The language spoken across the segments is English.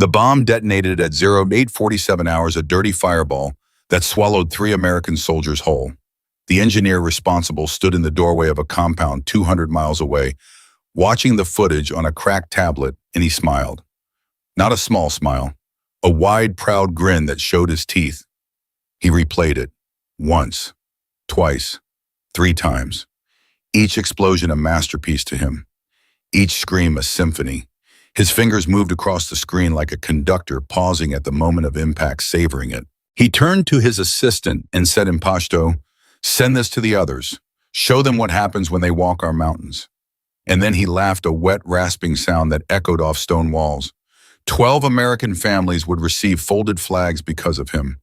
The bomb detonated at 0847 hours, a dirty fireball that swallowed 3 American soldiers whole. The engineer responsible stood in the doorway of a compound 200 miles away, watching the footage on a cracked tablet, and he smiled. Not a small smile, a wide, proud grin that showed his teeth. He replayed it, once, twice, 3 times. Each explosion a masterpiece to him. Each scream a symphony. His fingers moved across the screen like a conductor pausing at the moment of impact, savoring it. He turned to his assistant and said in Pashto, "Send this to the others. Show them what happens when they walk our mountains." And then he laughed, a wet, rasping sound that echoed off stone walls. 12 American families would receive folded flags because of him,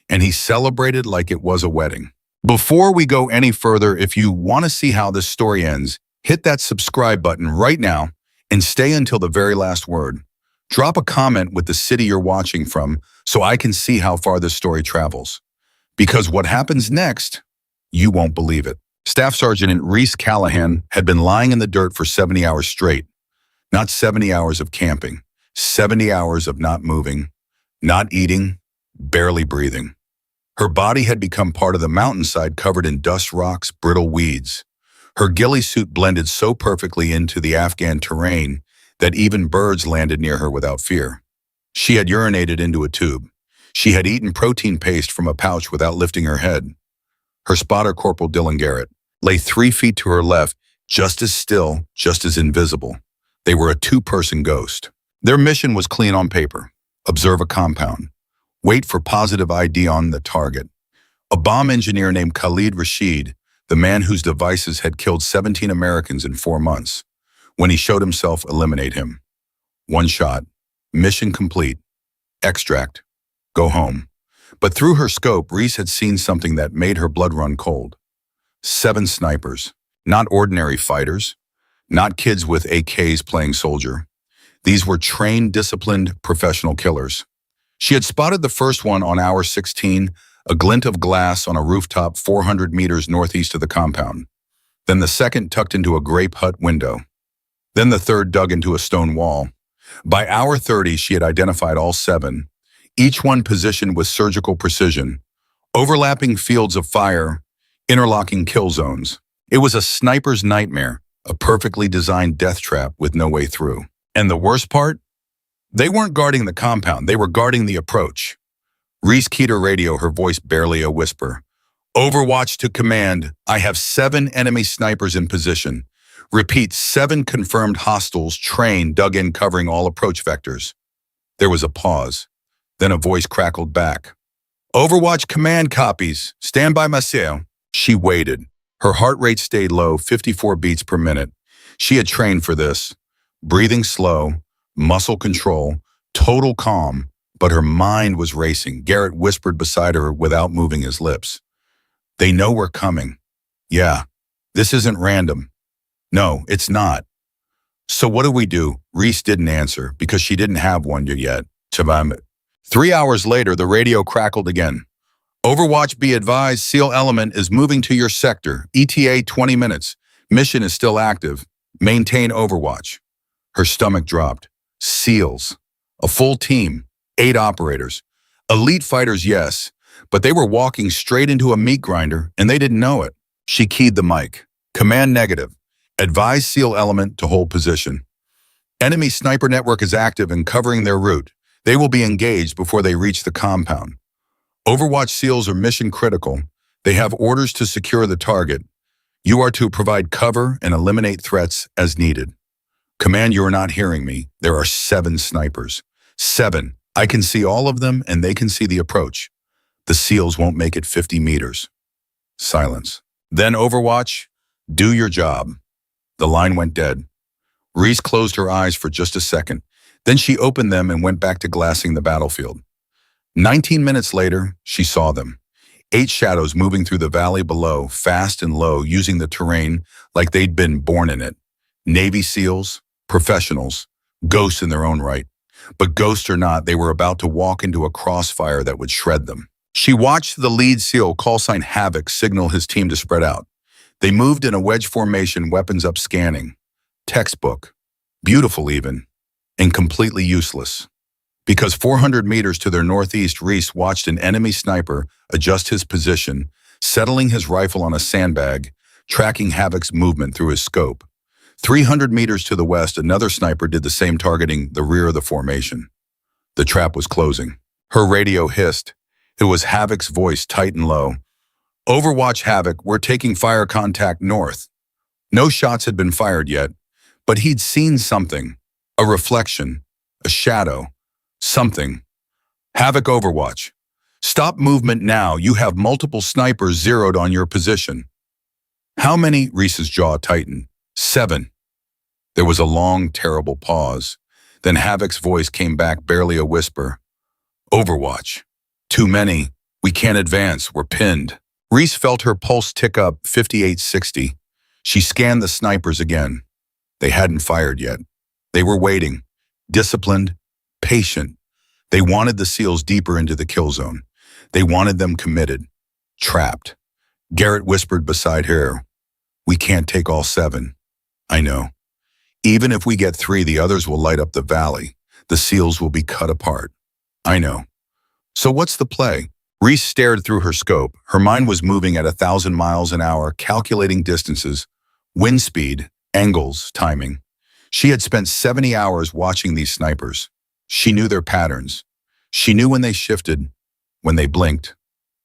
and he celebrated like it was a wedding. Before we go any further, if you want to see how this story ends, hit that subscribe button right now and stay until the very last word. Drop a comment with the city you're watching from so I can see how far this story travels. Because what happens next, you won't believe it. Staff Sergeant Reese Callahan had been lying in the dirt for 70 hours straight. Not 70 hours of camping, 70 hours of not moving, not eating, barely breathing. Her body had become part of the mountainside covered in dust, rocks, brittle weeds. Her ghillie suit blended so perfectly into the Afghan terrain that even birds landed near her without fear. She had urinated into a tube. She had eaten protein paste from a pouch without lifting her head. Her spotter, Corporal Dylan Garrett, lay 3 feet to her left, just as still, just as invisible. They were a 2-person ghost. Their mission was clean on paper. Observe a compound. Wait for positive ID on the target. A bomb engineer named Khalid Rashid, the man whose devices had killed 17 Americans in 4 months. When he showed himself, eliminate him. 1 shot. Mission complete. Extract. Go home. But through her scope, Reese had seen something that made her blood run cold. 7 snipers. Not ordinary fighters. Not kids with AKs playing soldier. These were trained, disciplined, professional killers. She had spotted the first one on hour 16, a glint of glass on a rooftop 400 meters northeast of the compound. Then the second tucked into a grape hut window. Then the third dug into a stone wall. By hour 30, she had identified all 7, each one positioned with surgical precision, overlapping fields of fire, interlocking kill zones. It was a sniper's nightmare, a perfectly designed death trap with no way through. And the worst part? They weren't guarding the compound, they were guarding the approach. Reese keyed her radio, her voice barely a whisper. "Overwatch to command. I have 7 enemy snipers in position. Repeat, 7 confirmed hostiles, trained, dug in, covering all approach vectors." There was a pause. Then a voice crackled back. "Overwatch command copies. Stand by, monsieur." She waited. Her heart rate stayed low, 54 beats per minute. She had trained for this. Breathing slow, muscle control, total calm, but her mind was racing. Garrett whispered beside her without moving his lips. "They know we're coming. Yeah, this isn't random. No, it's not." "So what do we do?" Reese didn't answer because she didn't have one yet. 3 hours later, the radio crackled again. "Overwatch, be advised, SEAL element is moving to your sector. ETA 20 minutes. Mission is still active. Maintain Overwatch." Her stomach dropped. SEALs. A full team. 8 operators. Elite fighters, yes, but they were walking straight into a meat grinder and they didn't know it. She keyed the mic. "Command negative. Advise SEAL element to hold position. Enemy sniper network is active and covering their route. They will be engaged before they reach the compound. Overwatch SEALs are mission critical. They have orders to secure the target. You are to provide cover and eliminate threats as needed." "Command, you are not hearing me. There are 7 snipers. 7. I can see all of them and they can see the approach. The SEALs won't make it 50 meters. Silence. "Then Overwatch, do your job." The line went dead. Reese closed her eyes for just a second. Then she opened them and went back to glassing the battlefield. 19 minutes later, she saw them. 8 shadows moving through the valley below, fast and low, using the terrain like they'd been born in it. Navy SEALs, professionals, ghosts in their own right. But ghosts or not, they were about to walk into a crossfire that would shred them. She watched the lead SEAL, callsign Havoc, signal his team to spread out. They moved in a wedge formation, weapons up, scanning. Textbook. Beautiful even. And completely useless. Because 400 meters to their northeast, Reese watched an enemy sniper adjust his position, settling his rifle on a sandbag, tracking Havoc's movement through his scope. 300 meters to the west, another sniper did the same, targeting the rear of the formation. The trap was closing. Her radio hissed. It was Havoc's voice, tight and low. "Overwatch, Havoc, we're taking fire contact north." No shots had been fired yet, but he'd seen something. A reflection, a shadow, something. "Havoc, Overwatch. Stop movement now. You have multiple snipers zeroed on your position." "How many?" Reese's jaw tightened. "7. There was a long, terrible pause. Then Havoc's voice came back, barely a whisper. "Overwatch. Too many. We can't advance. We're pinned." Reese felt her pulse tick up, 5860. She scanned the snipers again. They hadn't fired yet. They were waiting, disciplined, patient. They wanted the SEALs deeper into the kill zone. They wanted them committed, trapped. Garrett whispered beside her, "We can't take all 7. I know. Even if we get 3, the others will light up the valley. The SEALs will be cut apart. I know. So what's the play?" Reese stared through her scope. Her mind was moving at 1,000 miles an hour, calculating distances, wind speed, angles, timing. She had spent 70 hours watching these snipers. She knew their patterns. She knew when they shifted, when they blinked,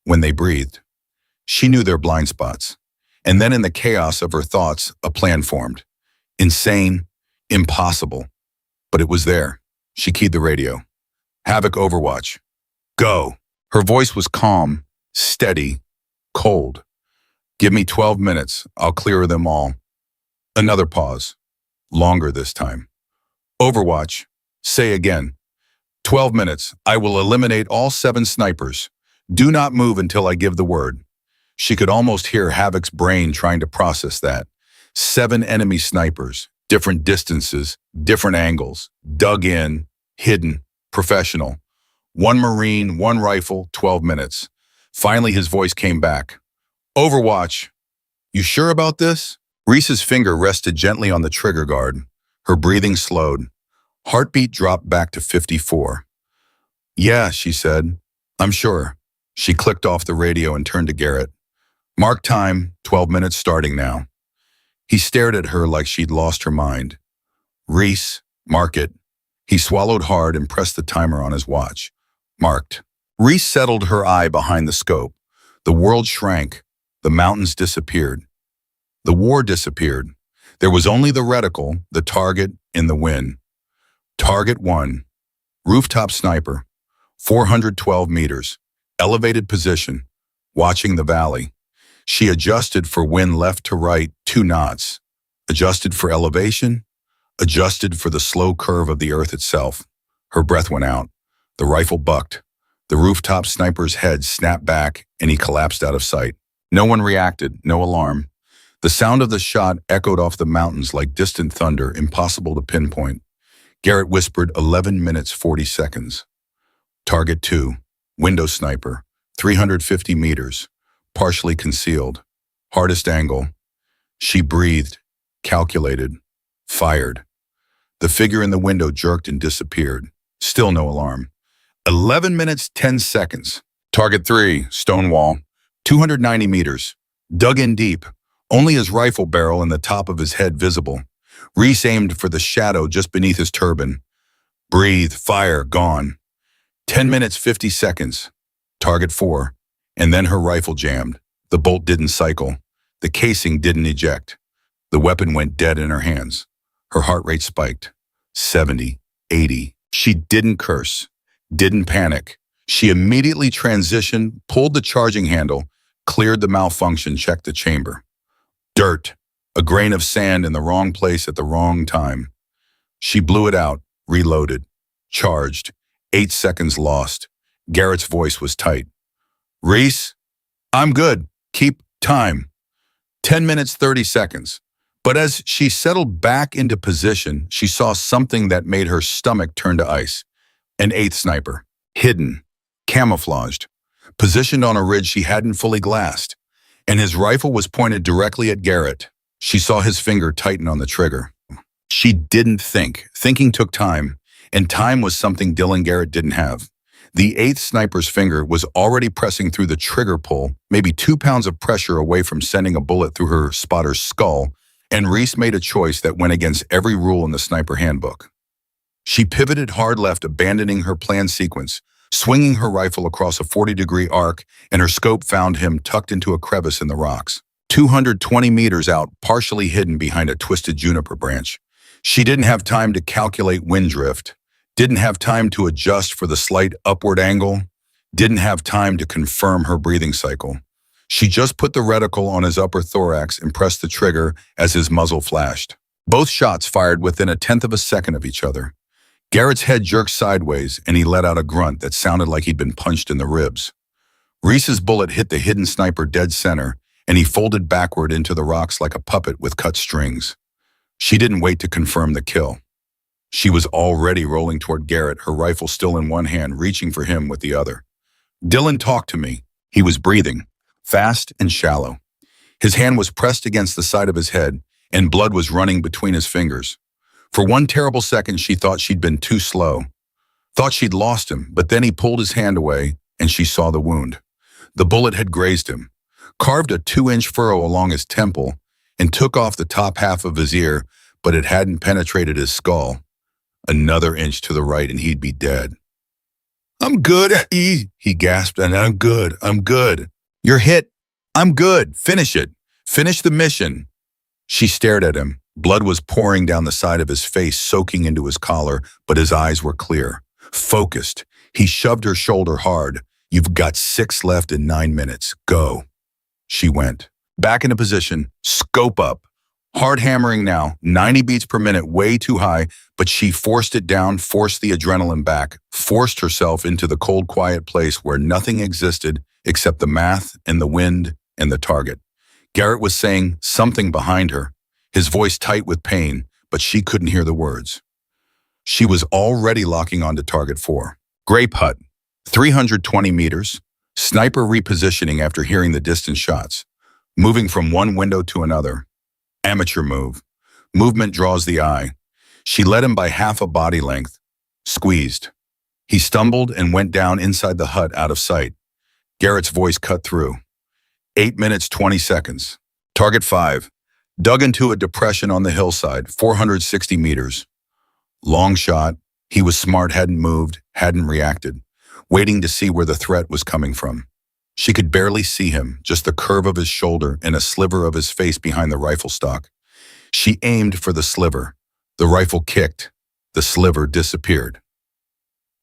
when they breathed. She knew their blind spots. And then in the chaos of her thoughts, a plan formed. Insane, impossible. But it was there. She keyed the radio. "Havoc, Overwatch. Go." Her voice was calm, steady, cold. "Give me 12 minutes. I'll clear them all." Another pause. Longer this time. "Overwatch. Say again. 12 minutes. I will eliminate all 7 snipers. Do not move until I give the word." She could almost hear Havoc's brain trying to process that. 7 enemy snipers, different distances, different angles, dug in, hidden, professional. 1 Marine, 1 rifle, 12 minutes. Finally, his voice came back. "Overwatch. You sure about this?" Reese's finger rested gently on the trigger guard. Her breathing slowed. Heartbeat dropped back to 54. "Yeah," she said. "I'm sure." She clicked off the radio and turned to Garrett. "Mark time, 12 minutes starting now." He stared at her like she'd lost her mind. "Reese, mark it." He swallowed hard and pressed the timer on his watch. Marked. Reese settled her eye behind the scope. The world shrank. The mountains disappeared. The war disappeared. There was only the reticle, the target, in the wind. Target 1. Rooftop sniper. 412 meters. Elevated position. Watching the valley. She adjusted for wind left to right, 2 knots. Adjusted for elevation. Adjusted for the slow curve of the earth itself. Her breath went out. The rifle bucked. The rooftop sniper's head snapped back, and he collapsed out of sight. No one reacted, no alarm. The sound of the shot echoed off the mountains like distant thunder, impossible to pinpoint. Garrett whispered, 11 minutes, 40 seconds. Target 2, window sniper, 350 meters, partially concealed. Hardest angle. She breathed, calculated, fired. The figure in the window jerked and disappeared. Still no alarm. 11 minutes, 10 seconds. Target 3, stone wall, 290 meters. Dug in deep, only his rifle barrel and the top of his head visible. Reese aimed for the shadow just beneath his turban. Breathe, fire, gone. 10 minutes, 50 seconds. Target 4, and then her rifle jammed. The bolt didn't cycle. The casing didn't eject. The weapon went dead in her hands. Her heart rate spiked. 70, 80. She didn't curse, didn't panic. She immediately transitioned, pulled the charging handle, cleared the malfunction, checked the chamber. Dirt, a grain of sand in the wrong place at the wrong time. She blew it out, reloaded, charged. 8 seconds lost. Garrett's voice was tight. "Reese, I'm good. Keep time." 10 minutes, 30 seconds. But as she settled back into position, she saw something that made her stomach turn to ice. An 8th sniper. Hidden. Camouflaged. Positioned on a ridge she hadn't fully glassed. And his rifle was pointed directly at Garrett. She saw his finger tighten on the trigger. She didn't think. Thinking took time. And time was something Dylan Garrett didn't have. The eighth sniper's finger was already pressing through the trigger pull, maybe 2 pounds of pressure away from sending a bullet through her spotter's skull, and Reese made a choice that went against every rule in the sniper handbook. She pivoted hard left, abandoning her planned sequence, swinging her rifle across a 40-degree arc, and her scope found him tucked into a crevice in the rocks, 220 meters out, partially hidden behind a twisted juniper branch. She didn't have time to calculate wind drift, didn't have time to adjust for the slight upward angle, didn't have time to confirm her breathing cycle. She just put the reticle on his upper thorax and pressed the trigger as his muzzle flashed. Both shots fired within a tenth of a second of each other. Garrett's head jerked sideways, and he let out a grunt that sounded like he'd been punched in the ribs. Reese's bullet hit the hidden sniper dead center, and he folded backward into the rocks like a puppet with cut strings. She didn't wait to confirm the kill. She was already rolling toward Garrett, her rifle still in one hand, reaching for him with the other. "Dylan, talk to me." He was breathing, fast and shallow. His hand was pressed against the side of his head, and blood was running between his fingers. For one terrible second, she thought she'd been too slow, thought she'd lost him, but then he pulled his hand away, and she saw the wound. The bullet had grazed him, carved a 2-inch furrow along his temple, and took off the top half of his ear, but it hadn't penetrated his skull. Another inch to the right, and he'd be dead. "I'm good," he gasped, and I'm good. "You're hit. I'm good. Finish it. Finish the mission." She stared at him. Blood was pouring down the side of his face, soaking into his collar, but his eyes were clear, focused. He shoved her shoulder hard. "You've got 6 left in 9 minutes. Go." She went. Back into position, scope up. Hard hammering now, 90 beats per minute, way too high, but she forced it down, forced the adrenaline back, forced herself into the cold, quiet place where nothing existed except the math and the wind and the target. Garrett was saying something behind her, his voice tight with pain, but she couldn't hear the words. She was already locking onto target 4. Grape hut, 320 meters, sniper repositioning after hearing the distant shots, moving from one window to another. Amateur move. Movement draws the eye. She led him by half a body length, squeezed. He stumbled and went down inside the hut out of sight. Garrett's voice cut through. 8 minutes, 20 seconds. Target 5. Dug into a depression on the hillside, 460 meters. Long shot. He was smart, hadn't moved, hadn't reacted, waiting to see where the threat was coming from. She could barely see him, just the curve of his shoulder and a sliver of his face behind the rifle stock. She aimed for the sliver. The rifle kicked. The sliver disappeared.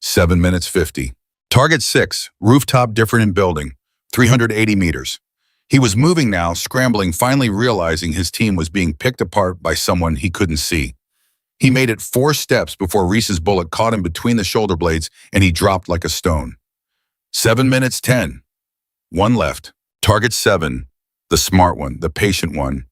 7 minutes 50. Target 6, rooftop different in building, 380 meters. He was moving now, scrambling, finally realizing his team was being picked apart by someone he couldn't see. He made it 4 steps before Reese's bullet caught him between the shoulder blades, and he dropped like a stone. 7 minutes 10. 1 left. Target 7, the smart one, the patient one.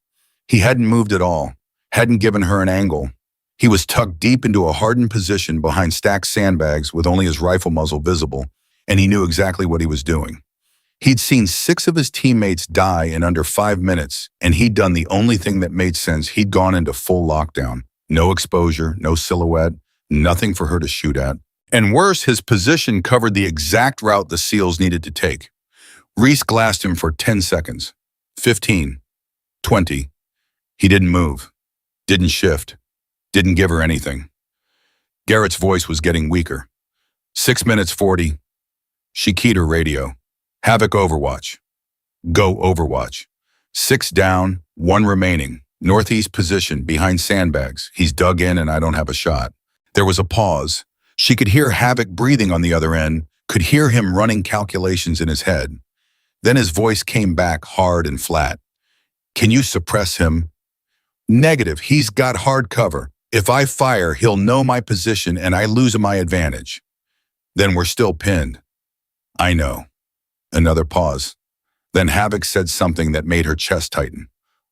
He hadn't moved at all, hadn't given her an angle. He was tucked deep into a hardened position behind stacked sandbags with only his rifle muzzle visible, and he knew exactly what he was doing. He'd seen 6 of his teammates die in under 5 minutes, and he'd done the only thing that made sense. He'd gone into full lockdown. No exposure, no silhouette, nothing for her to shoot at. And worse, his position covered the exact route the SEALs needed to take. Reese glassed him for 10 seconds, 15, 20. He didn't move, didn't shift, didn't give her anything. Garrett's voice was getting weaker. 6 minutes 40. She keyed her radio. Havoc Overwatch. Go Overwatch. 6 down, 1 remaining. Northeast position, behind sandbags. He's dug in and I don't have a shot. There was a pause. She could hear Havoc breathing on the other end, could hear him running calculations in his head. Then his voice came back hard and flat. "Can you suppress him?" "Negative. He's got hard cover. If I fire, he'll know my position and I lose my advantage." "Then we're still pinned." "I know." Another pause. Then Havoc said something that made her chest tighten.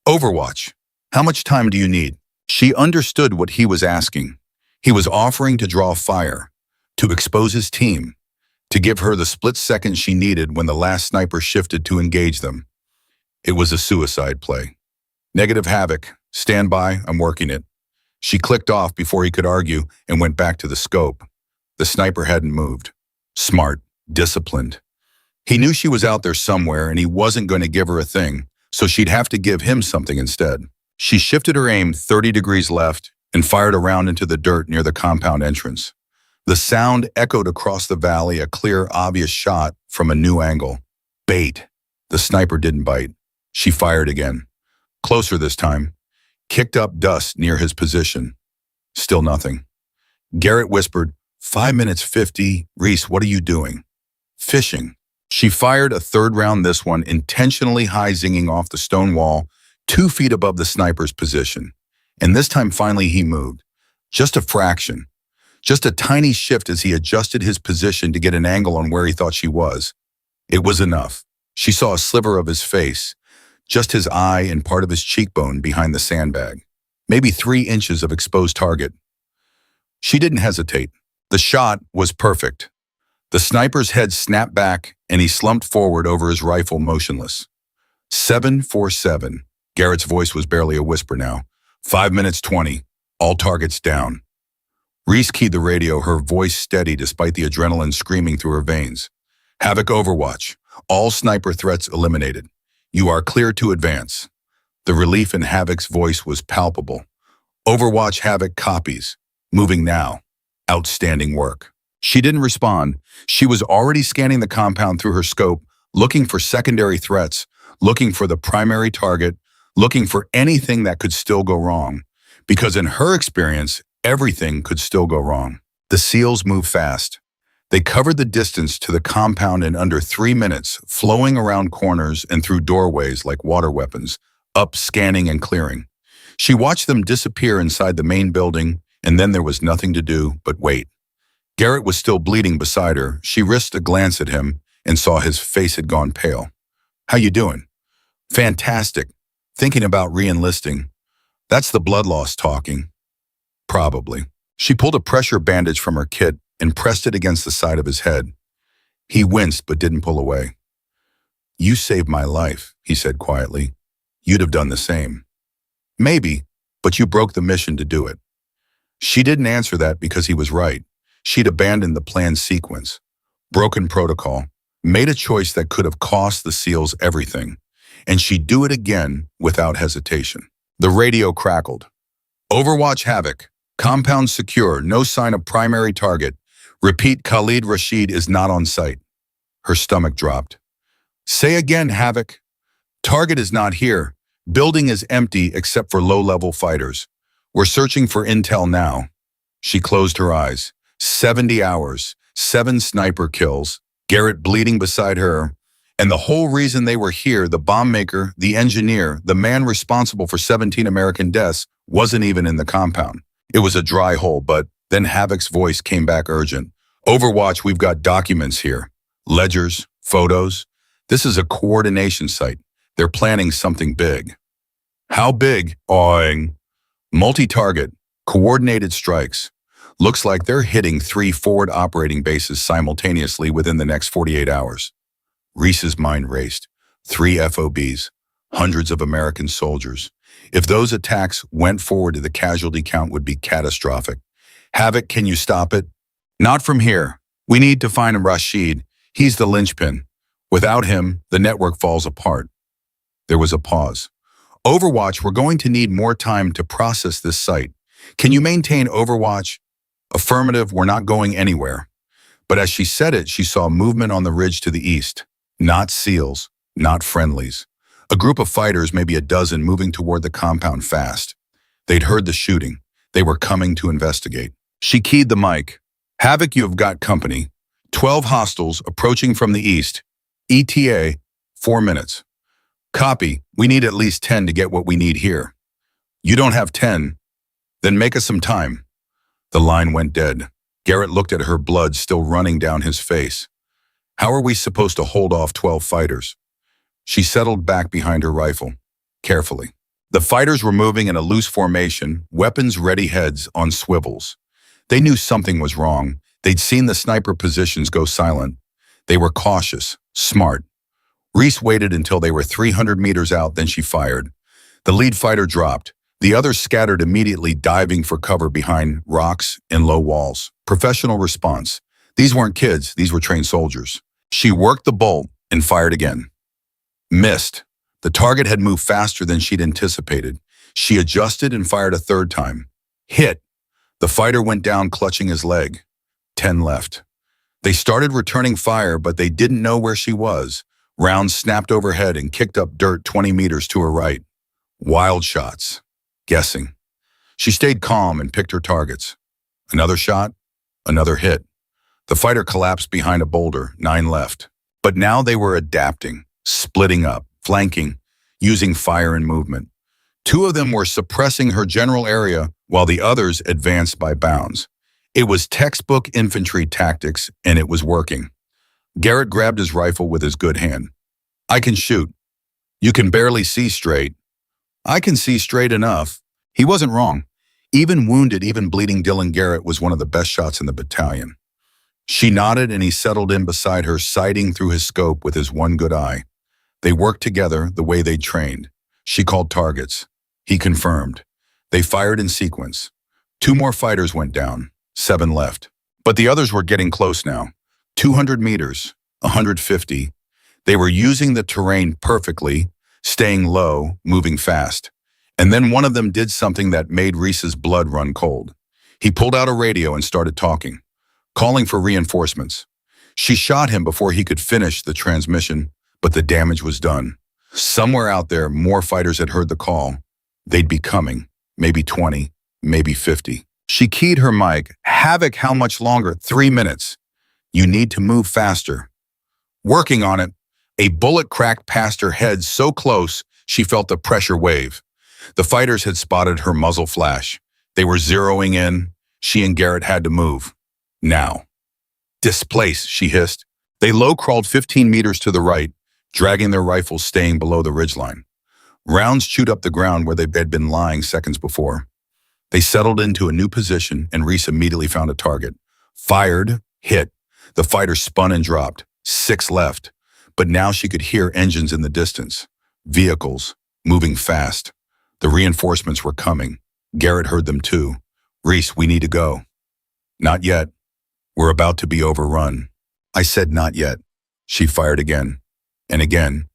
"Overwatch. How much time do you need?" She understood what he was asking. He was offering to draw fire, to expose his team, to give her the split second she needed when the last sniper shifted to engage them. It was a suicide play. "Negative, Havoc. Stand by, I'm working it." She clicked off before he could argue and went back to the scope. The sniper hadn't moved. Smart, disciplined. He knew she was out there somewhere and he wasn't going to give her a thing, so she'd have to give him something instead. She shifted her aim 30 degrees left and fired a round into the dirt near the compound entrance. The sound echoed across the valley, a clear, obvious shot from a new angle. Bait. The sniper didn't bite. She fired again. Closer this time. Kicked up dust near his position. Still nothing. Garrett whispered, 5 minutes 50. Reese, what are you doing? Fishing. She fired a third round, this one intentionally high, zinging off the stone wall, 2 feet above the sniper's position. And this time finally he moved. Just a fraction. Just a tiny shift as he adjusted his position to get an angle on where he thought she was. It was enough. She saw a sliver of his face, just his eye and part of his cheekbone behind the sandbag. Maybe 3 inches of exposed target. She didn't hesitate. The shot was perfect. The sniper's head snapped back and he slumped forward over his rifle, motionless. 747. Garrett's voice was barely a whisper now. 5 minutes 20. All targets down. Reese keyed the radio, her voice steady despite the adrenaline screaming through her veins. Havoc Overwatch. All sniper threats eliminated. You are clear to advance. The relief in Havoc's voice was palpable. Overwatch Havoc copies. Moving now. Outstanding work. She didn't respond. She was already scanning the compound through her scope, looking for secondary threats, looking for the primary target, looking for anything that could still go wrong. Because in her experience, everything could still go wrong. The SEALs moved fast. They covered the distance to the compound in under 3 minutes, flowing around corners and through doorways like water weapons, up, scanning and clearing. She watched them disappear inside the main building, and then there was nothing to do but wait. Garrett was still bleeding beside her. She risked a glance at him and saw his face had gone pale. How you doing? Fantastic. Thinking about re-enlisting. That's the blood loss talking. Probably. She pulled a pressure bandage from her kit and pressed it against the side of his head. He winced but didn't pull away. You saved my life, he said quietly. You'd have done the same. Maybe, but you broke the mission to do it. She didn't answer that because he was right. She'd abandoned the planned sequence, broken protocol, made a choice that could have cost the SEALs everything, and she'd do it again without hesitation. The radio crackled. Overwatch Havoc. Compound secure. No sign of primary target. Repeat, Khalid Rashid is not on site. Her stomach dropped. Say again, Havoc. Target is not here. Building is empty except for low-level fighters. We're searching for intel now. She closed her eyes. 70 hours, 7 sniper kills, Garrett bleeding beside her. And the whole reason they were here, the bomb maker, the engineer, the man responsible for 17 American deaths, wasn't even in the compound. It was a dry hole, but then Havoc's voice came back urgent. Overwatch, we've got documents here. Ledgers, photos. This is a coordination site. They're planning something big. How big? Awing. Multi-target, coordinated strikes. Looks like they're hitting 3 forward operating bases simultaneously within the next 48 hours. Reese's mind raced. 3 FOBs, hundreds of American soldiers. If those attacks went forward, the casualty count would be catastrophic. Havoc, can you stop it? Not from here. We need to find Rashid. He's the linchpin. Without him, the network falls apart. There was a pause. Overwatch, we're going to need more time to process this site. Can you maintain Overwatch? Affirmative, we're not going anywhere. But as she said it, she saw movement on the ridge to the east. Not SEALs, not friendlies. A group of fighters, maybe a dozen, moving toward the compound fast. They'd heard the shooting. They were coming to investigate. She keyed the mic. Havoc, you have got company. 12 hostiles approaching from the east. ETA, 4 minutes. Copy, we need at least 10 to get what we need here. You don't have 10? Then make us some time. The line went dead. Garrett looked at her, blood still running down his face. How are we supposed to hold off 12 fighters? She settled back behind her rifle, carefully. The fighters were moving in a loose formation, weapons ready, heads on swivels. They knew something was wrong. They'd seen the sniper positions go silent. They were cautious, smart. Reese waited until they were 300 meters out, then she fired. The lead fighter dropped. The others scattered immediately, diving for cover behind rocks and low walls. Professional response. These weren't kids, these were trained soldiers. She worked the bolt and fired again. Missed. The target had moved faster than she'd anticipated. She adjusted and fired a third time. Hit. The fighter went down, clutching his leg. 10 left. They started returning fire, but they didn't know where she was. Rounds snapped overhead and kicked up dirt 20 meters to her right. Wild shots. Guessing. She stayed calm and picked her targets. Another shot. Another hit. The fighter collapsed behind a boulder, 9 left. But now they were adapting, splitting up, flanking, using fire and movement. 2 of them were suppressing her general area while the others advanced by bounds. It was textbook infantry tactics, and it was working. Garrett grabbed his rifle with his good hand. I can shoot. You can barely see straight. I can see straight enough. He wasn't wrong. Even wounded, even bleeding Dylan Garrett was one of the best shots in the battalion. She nodded and he settled in beside her, sighting through his scope with his one good eye. They worked together the way they'd trained. She called targets. He confirmed. They fired in sequence. 2 more fighters went down, 7 left. But the others were getting close now. 200 meters, 150. They were using the terrain perfectly, staying low, moving fast. And then one of them did something that made Reese's blood run cold. He pulled out a radio and started talking, calling for reinforcements. She shot him before he could finish the transmission, but the damage was done. Somewhere out there, more fighters had heard the call. They'd be coming, maybe 20, maybe 50. She keyed her mic. Havoc, how much longer? 3 minutes. You need to move faster. Working on it. A bullet cracked past her head so close, she felt the pressure wave. The fighters had spotted her muzzle flash. They were zeroing in. She and Garrett had to move. Now. Displace, she hissed. They low-crawled 15 meters to the right, dragging their rifles, staying below the ridgeline. Rounds chewed up the ground where they had been lying seconds before. They settled into a new position, and Reese immediately found a target. Fired, hit. The fighter spun and dropped. 6 left. But now she could hear engines in the distance. Vehicles, moving fast. The reinforcements were coming. Garrett heard them too. Reese, we need to go. Not yet. We're about to be overrun. I said not yet. She fired again. And again.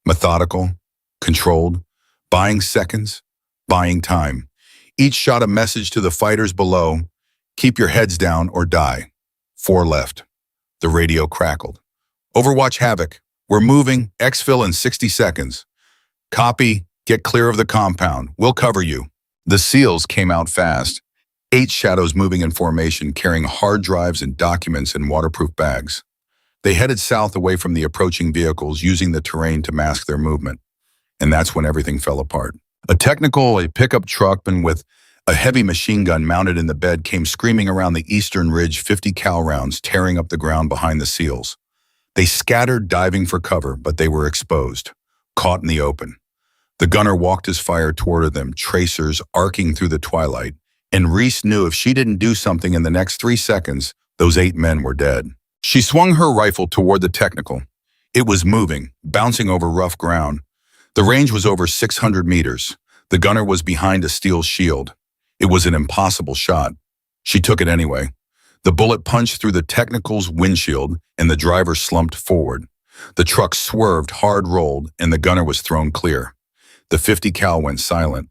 Methodical, controlled, buying seconds, buying time. Each shot a message to the fighters below. Keep your heads down or die. 4 left. The radio crackled. Overwatch Havoc. We're moving. Exfil in 60 seconds. Copy. Get clear of the compound. We'll cover you. The SEALs came out fast. 8 shadows moving in formation, carrying hard drives and documents in waterproof bags. They headed south away from the approaching vehicles, using the terrain to mask their movement. And that's when everything fell apart. A pickup truck and with a heavy machine gun mounted in the bed came screaming around the eastern ridge, 50 cal rounds tearing up the ground behind the SEALs. They scattered, diving for cover, but they were exposed, caught in the open. The gunner walked his fire toward them, tracers arcing through the twilight, and Reese knew if she didn't do something in the next 3 seconds, those 8 men were dead. She swung her rifle toward the technical. It was moving, bouncing over rough ground. The range was over 600 meters. The gunner was behind a steel shield. It was an impossible shot. She took it anyway. The bullet punched through the technical's windshield, and the driver slumped forward. The truck swerved, hard-rolled, and the gunner was thrown clear. The 50 cal went silent.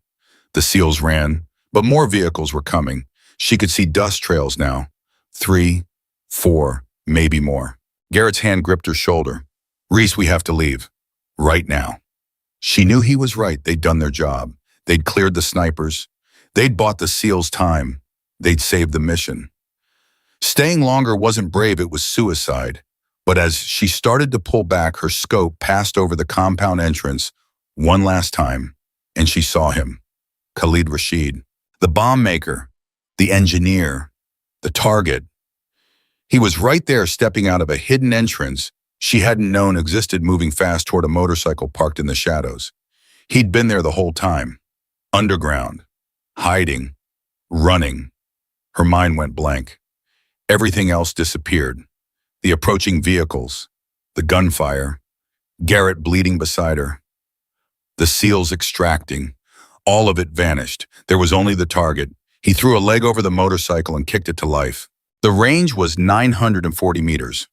The SEALs ran, but more vehicles were coming. She could see dust trails now. 3, 4, maybe more. Garrett's hand gripped her shoulder. Reese, we have to leave. Right now. She knew he was right. They'd done their job. They'd cleared the snipers. They'd bought the SEALs time. They'd saved the mission. Staying longer wasn't brave, it was suicide. But as she started to pull back, her scope passed over the compound entrance one last time, and she saw him. Khalid Rashid, the bomb maker, the engineer, the target. He was right there, stepping out of a hidden entrance she hadn't known existed, moving fast toward a motorcycle parked in the shadows. He'd been there the whole time. Underground. Hiding. Running. Her mind went blank. Everything else disappeared. The approaching vehicles. The gunfire. Garrett bleeding beside her. The SEALs extracting. All of it vanished. There was only the target. He threw a leg over the motorcycle and kicked it to life. The range was 940 meters.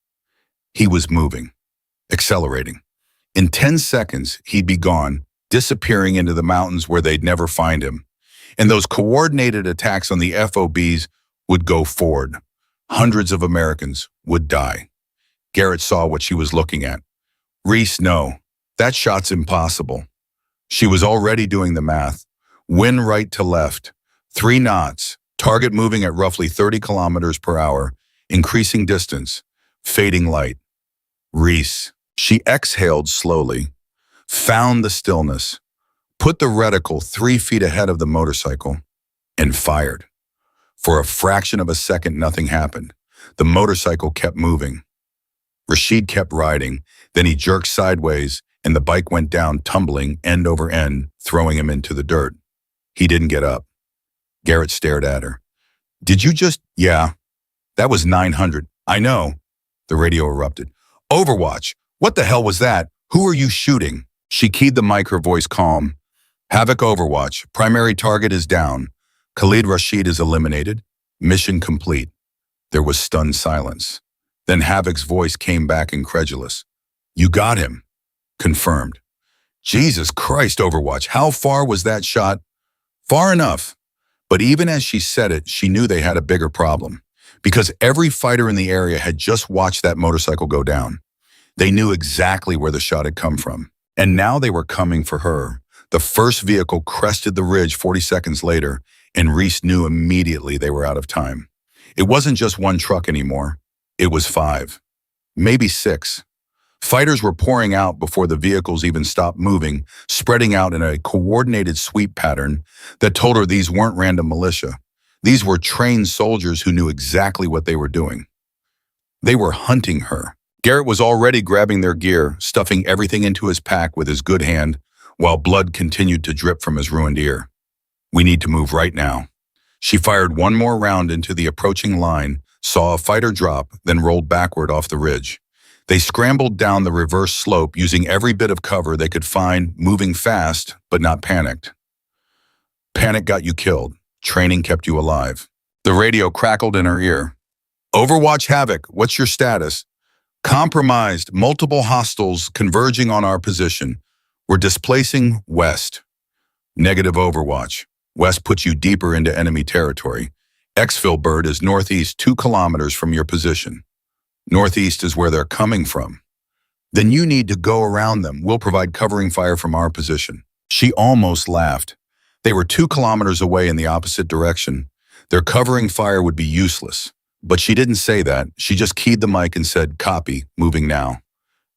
He was moving, accelerating. In 10 seconds, he'd be gone, disappearing into the mountains where they'd never find him. And those coordinated attacks on the FOBs would go forward. Hundreds of Americans would die. Garrett saw what she was looking at. Reese, no, that shot's impossible. She was already doing the math. Wind right to left, 3 knots, target moving at roughly 30 kilometers per hour, increasing distance, fading light. Reese. She exhaled slowly, found the stillness, put the reticle 3 feet ahead of the motorcycle, and fired. For a fraction of a second, nothing happened. The motorcycle kept moving. Rashid kept riding, then he jerked sideways, and the bike went down, tumbling end over end, throwing him into the dirt. He didn't get up. Garrett stared at her. Did you just— Yeah, that was 900. I know. The radio erupted. Overwatch. What the hell was that? Who are you shooting? She keyed the mic, her voice calm. Havoc Overwatch. Primary target is down. Khalid Rashid is eliminated. Mission complete. There was stunned silence. Then Havoc's voice came back, incredulous. You got him. Confirmed. Jesus Christ, Overwatch. How far was that shot? Far enough. But even as she said it, she knew they had a bigger problem. Because every fighter in the area had just watched that motorcycle go down. They knew exactly where the shot had come from. And now they were coming for her. The first vehicle crested the ridge 40 seconds later, and Reese knew immediately they were out of time. It wasn't just one truck anymore. It was 5, maybe 6. Fighters were pouring out before the vehicles even stopped moving, spreading out in a coordinated sweep pattern that told her these weren't random militia. These were trained soldiers who knew exactly what they were doing. They were hunting her. Garrett was already grabbing their gear, stuffing everything into his pack with his good hand, while blood continued to drip from his ruined ear. We need to move right now. She fired one more round into the approaching line, saw a fighter drop, then rolled backward off the ridge. They scrambled down the reverse slope using every bit of cover they could find, moving fast, but not panicked. Panic got you killed. Training kept you alive. The radio crackled in her ear. Overwatch Havoc, what's your status? Compromised, multiple hostiles converging on our position. We're displacing west. Negative Overwatch. West puts you deeper into enemy territory. Exfil Bird is northeast 2 kilometers from your position. Northeast is where they're coming from. Then you need to go around them. We'll provide covering fire from our position. She almost laughed. They were 2 kilometers away in the opposite direction. Their covering fire would be useless. But she didn't say that. She just keyed the mic and said, copy, moving now.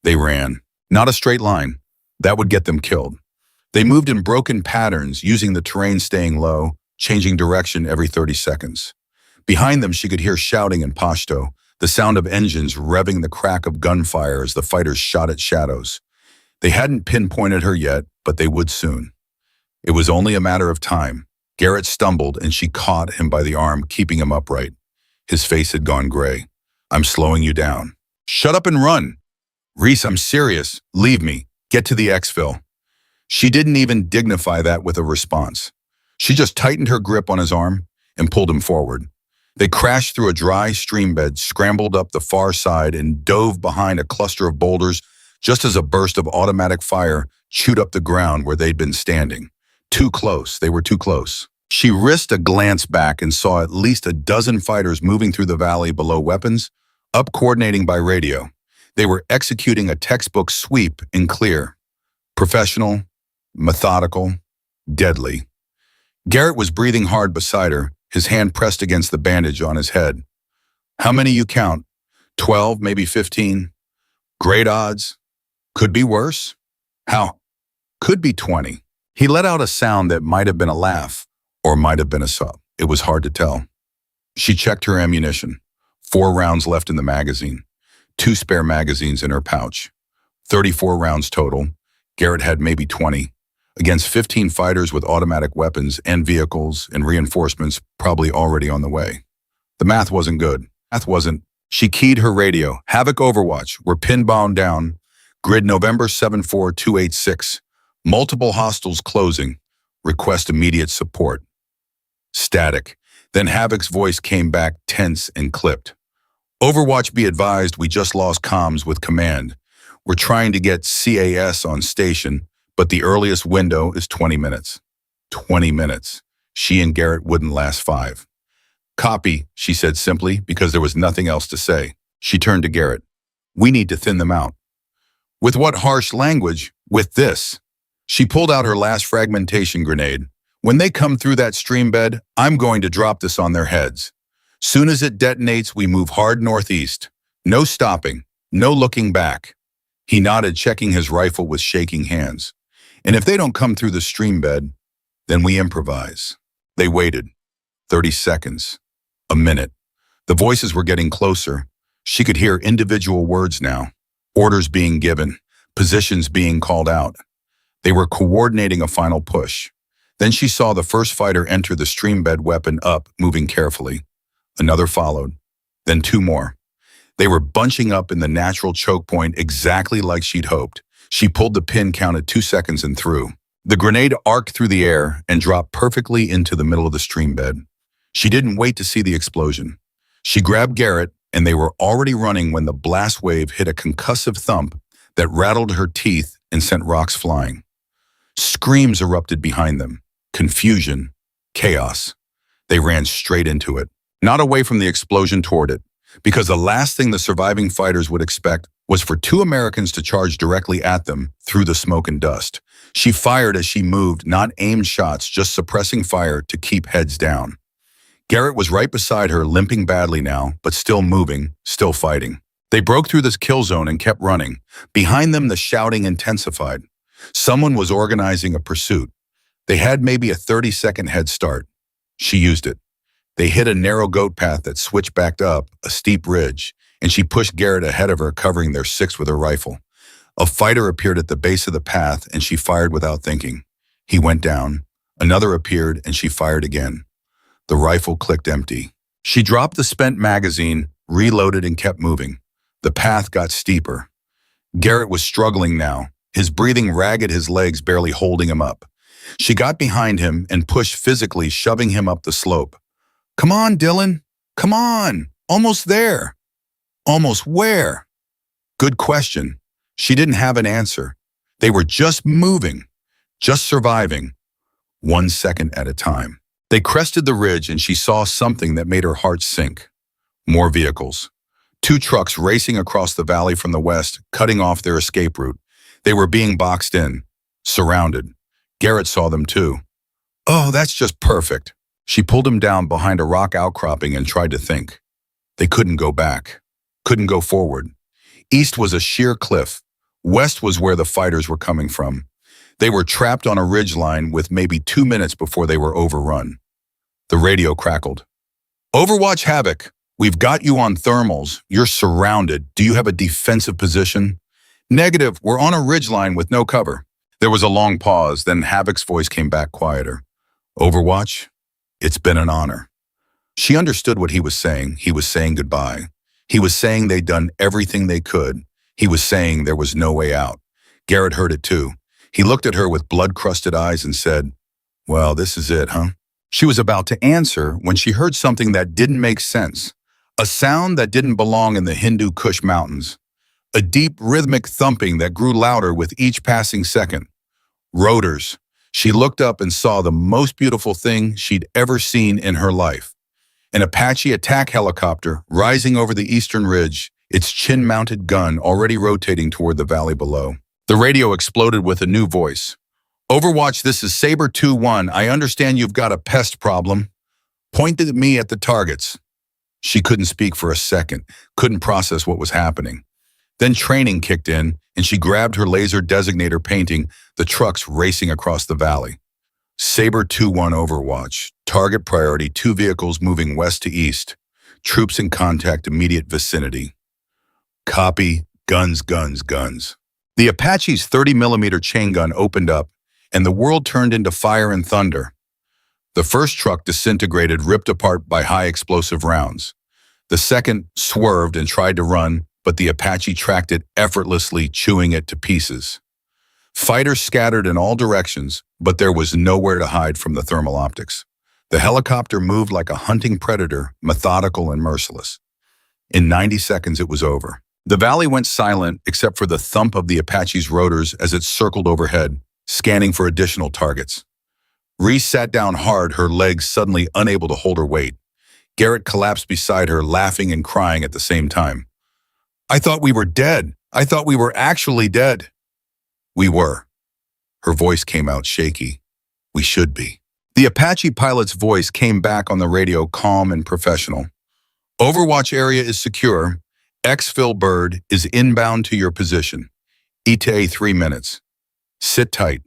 They ran. Not a straight line. That would get them killed. They moved in broken patterns, using the terrain staying low, changing direction every 30 seconds. Behind them, she could hear shouting in Pashto, the sound of engines revving, the crack of gunfire as the fighters shot at shadows. They hadn't pinpointed her yet, but they would soon. It was only a matter of time. Garrett stumbled and she caught him by the arm, keeping him upright. His face had gone gray. I'm slowing you down. Shut up and run. Reese, I'm serious. Leave me. Get to the exfil. She didn't even dignify that with a response. She just tightened her grip on his arm and pulled him forward. They crashed through a dry stream bed, scrambled up the far side, and dove behind a cluster of boulders just as a burst of automatic fire chewed up the ground where they'd been standing. Too close. They were too close. She risked a glance back and saw at least a dozen fighters moving through the valley below, weapons up, coordinating by radio. They were executing a textbook sweep in clear. Professional, methodical, deadly. Garrett was breathing hard beside her, his hand pressed against the bandage on his head. How many you count? 12, maybe 15? Great odds. Could be worse. How? Could be 20. He let out a sound that might have been a laugh, or might have been a sob. It was hard to tell. She checked her ammunition. 4 rounds left in the magazine. 2 spare magazines in her pouch. 34 rounds total. Garrett had maybe 20. Against 15 fighters with automatic weapons and vehicles and reinforcements probably already on the way. The math wasn't good. She keyed her radio. Havoc Overwatch. We're pinbound down. Grid November 74286. Multiple hostiles closing. Request immediate support. Static. Then Havoc's voice came back tense and clipped. Overwatch, be advised, we just lost comms with command. We're trying to get CAS on station, but the earliest window is 20 minutes. 20 minutes. She and Garrett wouldn't last 5. Copy, she said simply, because there was nothing else to say. She turned to Garrett. We need to thin them out. With what harsh language? With this. She pulled out her last fragmentation grenade. When they come through that stream bed, I'm going to drop this on their heads. Soon as it detonates, we move hard northeast. No stopping, no looking back. He nodded, checking his rifle with shaking hands. And if they don't come through the stream bed, then we improvise. They waited. 30 seconds. A minute. The voices were getting closer. She could hear individual words now. Orders being given. Positions being called out. They were coordinating a final push. Then she saw the first fighter enter the stream bed, weapon up, moving carefully. Another followed. Then 2 more. They were bunching up in the natural choke point exactly like she'd hoped. She pulled the pin, counted 2 seconds, and threw. The grenade arced through the air and dropped perfectly into the middle of the stream bed. She didn't wait to see the explosion. She grabbed Garrett, and they were already running when the blast wave hit a concussive thump that rattled her teeth and sent rocks flying. Screams erupted behind them. Confusion. Chaos. They ran straight into it. Not away from the explosion, toward it, because the last thing the surviving fighters would expect was for 2 Americans to charge directly at them through the smoke and dust. She fired as she moved, not aimed shots, just suppressing fire to keep heads down. Garrett was right beside her, limping badly now, but still moving, still fighting. They broke through this kill zone and kept running. Behind them, the shouting intensified. Someone was organizing a pursuit. They had maybe a 30-second head start. She used it. They hit a narrow goat path that switched back up a steep ridge, and she pushed Garrett ahead of her, covering their 6 with her rifle. A fighter appeared at the base of the path, and she fired without thinking. He went down. Another appeared, and she fired again. The rifle clicked empty. She dropped the spent magazine, reloaded, and kept moving. The path got steeper. Garrett was struggling now, his breathing ragged, his legs barely holding him up. She got behind him and pushed physically, shoving him up the slope. Come on, Dylan. Come on. Almost there. Almost where? Good question. She didn't have an answer. They were just moving, just surviving, 1 second at a time. They crested the ridge and she saw something that made her heart sink. More vehicles. 2 trucks racing across the valley from the west, cutting off their escape route. They were being boxed in, surrounded. Garrett saw them too. Oh, that's just perfect. She pulled him down behind a rock outcropping and tried to think. They couldn't go back, couldn't go forward. East was a sheer cliff. West was where the fighters were coming from. They were trapped on a ridgeline with maybe 2 minutes before they were overrun. The radio crackled. Overwatch, Havoc. We've got you on thermals. You're surrounded. Do you have a defensive position? Negative. We're on a ridgeline with no cover. There was a long pause, then Havoc's voice came back quieter. Overwatch, it's been an honor. She understood what he was saying. He was saying goodbye. He was saying they'd done everything they could. He was saying there was no way out. Garrett heard it too. He looked at her with blood-crusted eyes and said, well, this is it, huh? She was about to answer when she heard something that didn't make sense. A sound that didn't belong in the Hindu Kush mountains. A deep, rhythmic thumping that grew louder with each passing second. Rotors. She looked up and saw the most beautiful thing she'd ever seen in her life. An Apache attack helicopter rising over the eastern ridge, its chin-mounted gun already rotating toward the valley below. The radio exploded with a new voice. Overwatch, this is Saber 2-1. I understand you've got a pest problem. Pointed at me at the targets. She couldn't speak for a second, couldn't process what was happening. Then training kicked in, and she grabbed her laser designator, painting the trucks racing across the valley. Saber 2-1 Overwatch. Target priority, 2 vehicles moving west to east. Troops in contact, immediate vicinity. Copy. Guns, guns, guns. The Apache's 30mm chain gun opened up, and the world turned into fire and thunder. The first truck disintegrated, ripped apart by high explosive rounds. The second swerved and tried to run, but the Apache tracked it effortlessly, chewing it to pieces. Fighters scattered in all directions, but there was nowhere to hide from the thermal optics. The helicopter moved like a hunting predator, methodical and merciless. In 90 seconds, it was over. The valley went silent except for the thump of the Apache's rotors as it circled overhead, scanning for additional targets. Reese sat down hard, her legs suddenly unable to hold her weight. Garrett collapsed beside her, laughing and crying at the same time. "I thought we were dead. I thought we were actually dead." "We were." Her voice came out shaky. "We should be." The Apache pilot's voice came back on the radio, calm and professional. "Overwatch area is secure. Exfil Bird is inbound to your position. ETA 3 minutes. Sit tight."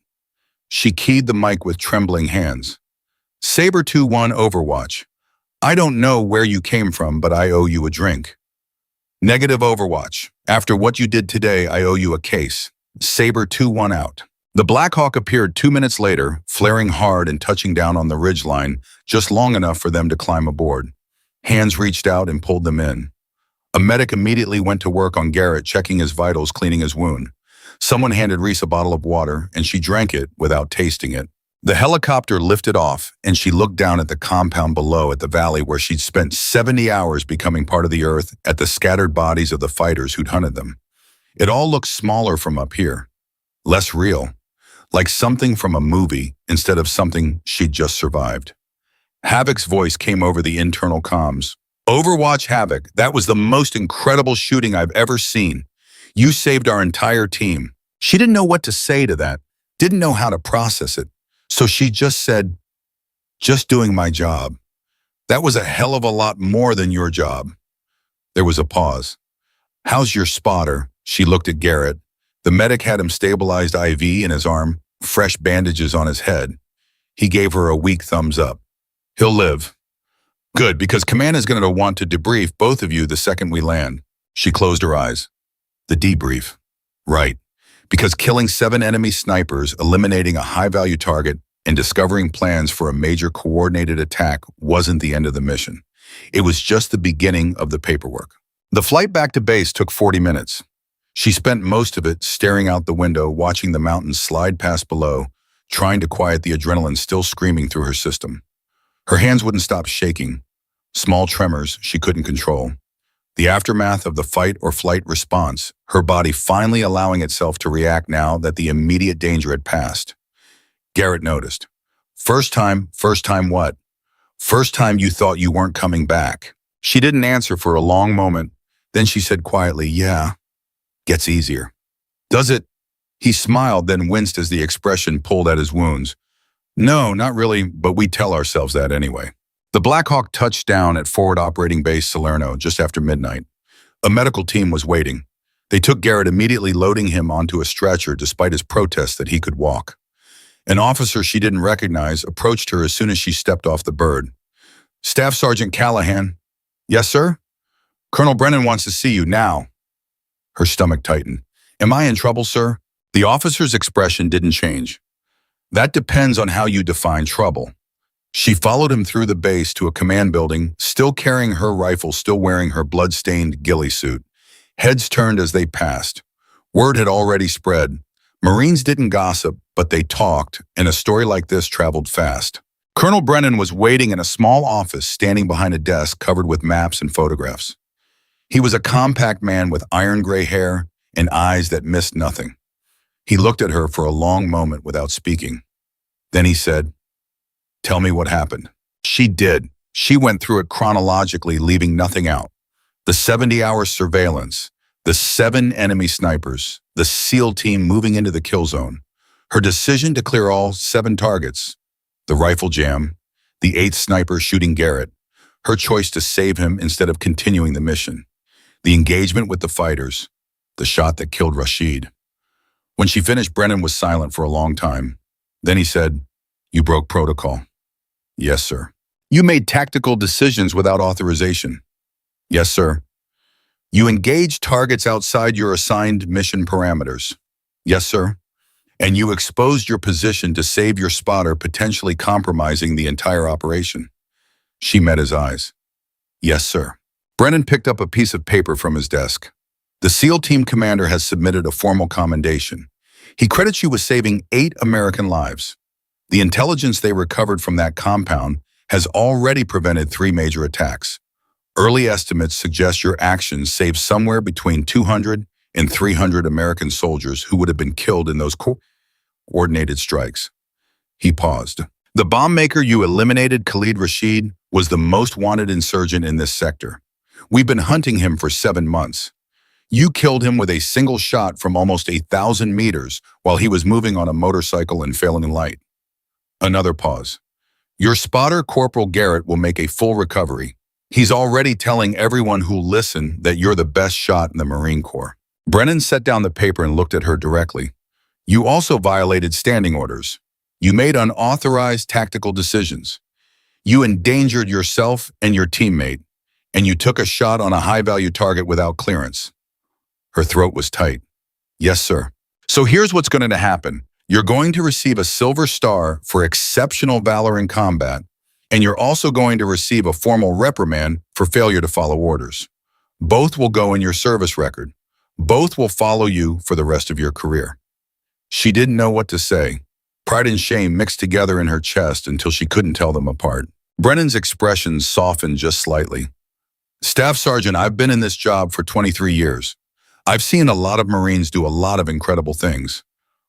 She keyed the mic with trembling hands. "Saber 2-1 Overwatch. I don't know where you came from, but I owe you a drink." "Negative Overwatch. After what you did today, I owe you a case. Saber 2-1 out." The Black Hawk appeared 2 minutes later, flaring hard and touching down on the ridgeline, just long enough for them to climb aboard. Hands reached out and pulled them in. A medic immediately went to work on Garrett, checking his vitals, cleaning his wound. Someone handed Reese a bottle of water, and she drank it without tasting it. The helicopter lifted off, and she looked down at the compound below, at the valley where she'd spent 70 hours becoming part of the earth, at the scattered bodies of the fighters who'd hunted them. It all looked smaller from up here, less real, like something from a movie instead of something she'd just survived. Havoc's voice came over the internal comms. "Overwatch Havoc, that was the most incredible shooting I've ever seen. You saved our entire team." She didn't know what to say to that, didn't know how to process it. So she just said, "Just doing my job. That was a hell of a lot more than your job." There was a pause. "How's your spotter?" She looked at Garrett. The medic had him stabilized IV in his arm, fresh bandages on his head. He gave her a weak thumbs up. "He'll live." "Good, because command is going to want to debrief both of you the second we land." She closed her eyes. The debrief. Right. Because killing 7 enemy snipers, eliminating a high-value target, and discovering plans for a major coordinated attack wasn't the end of the mission. It was just the beginning of the paperwork. The flight back to base took 40 minutes. She spent most of it staring out the window, watching the mountains slide past below, trying to quiet the adrenaline still screaming through her system. Her hands wouldn't stop shaking. Small tremors she couldn't control. The aftermath of the fight or flight response, her body finally allowing itself to react now that the immediate danger had passed. Garrett noticed. First time what? First time you thought you weren't coming back." She didn't answer for a long moment. Then she said quietly, "Yeah, gets easier." "Does it?" He smiled, then winced as the expression pulled at his wounds. "No, not really, but we tell ourselves that anyway." The Black Hawk touched down at Forward Operating Base Salerno just after midnight. A medical team was waiting. They took Garrett, immediately loading him onto a stretcher despite his protest that he could walk. An officer she didn't recognize approached her as soon as she stepped off the bird. "Staff Sergeant Callahan." "Yes, sir?" "Colonel Brennan wants to see you now." Her stomach tightened. "Am I in trouble, sir?" The officer's expression didn't change. "That depends on how you define trouble." She followed him through the base to a command building, still carrying her rifle, still wearing her blood-stained ghillie suit. Heads turned as they passed. Word had already spread. Marines didn't gossip, but they talked, and a story like this traveled fast. Colonel Brennan was waiting in a small office, standing behind a desk covered with maps and photographs. He was a compact man with iron gray hair and eyes that missed nothing. He looked at her for a long moment without speaking. Then he said, "Tell me what happened." She did. She went through it chronologically, leaving nothing out. The 70-hour surveillance, the 7 enemy snipers, the SEAL team moving into the kill zone, her decision to clear all 7 targets, the rifle jam, the 8th sniper shooting Garrett, her choice to save him instead of continuing the mission, the engagement with the fighters, the shot that killed Rashid. When she finished, Brennan was silent for a long time. Then he said, "You broke protocol." "Yes, sir." "You made tactical decisions without authorization." "Yes, sir." "You engaged targets outside your assigned mission parameters." "Yes, sir." "And you exposed your position to save your spotter, potentially compromising the entire operation." She met his eyes. "Yes, sir." Brennan picked up a piece of paper from his desk. "The SEAL team commander has submitted a formal commendation. He credits you with saving 8 American lives. The intelligence they recovered from that compound has already prevented 3 major attacks. Early estimates suggest your actions saved somewhere between 200 and 300 American soldiers who would have been killed in those coordinated strikes. He paused. The bomb maker you eliminated, Khalid Rashid, was the most wanted insurgent in this sector. We've been hunting him for 7 months. You killed him with a single shot from almost 1,000 meters while he was moving on a motorcycle and failing in light. Another pause. Your spotter, Corporal Garrett, will make a full recovery. He's already telling everyone who'll listen that you're the best shot in the Marine Corps. Brennan set down the paper and looked at her directly. You also violated standing orders. You made unauthorized tactical decisions. You endangered yourself and your teammate, and you took a shot on a high-value target without clearance. Her throat was tight. Yes, sir. So here's what's going to happen. You're going to receive a Silver Star for exceptional valor in combat, and you're also going to receive a formal reprimand for failure to follow orders. Both will go in your service record. Both will follow you for the rest of your career. She didn't know what to say. Pride and shame mixed together in her chest until she couldn't tell them apart. Brennan's expression softened just slightly. Staff Sergeant, I've been in this job for 23 years. I've seen a lot of Marines do a lot of incredible things.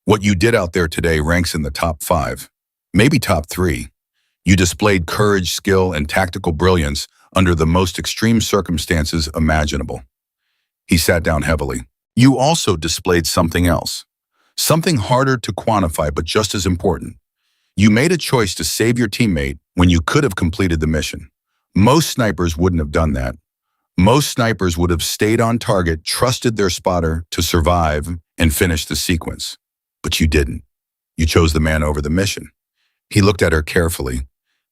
What you did out there today ranks in the top 5, maybe top 3. You displayed courage, skill, and tactical brilliance under the most extreme circumstances imaginable. He sat down heavily. You also displayed something else. Something harder to quantify, but just as important. You made a choice to save your teammate when you could have completed the mission. Most snipers wouldn't have done that. Most snipers would have stayed on target, trusted their spotter to survive and finish the sequence. But you didn't. You chose the man over the mission. He looked at her carefully.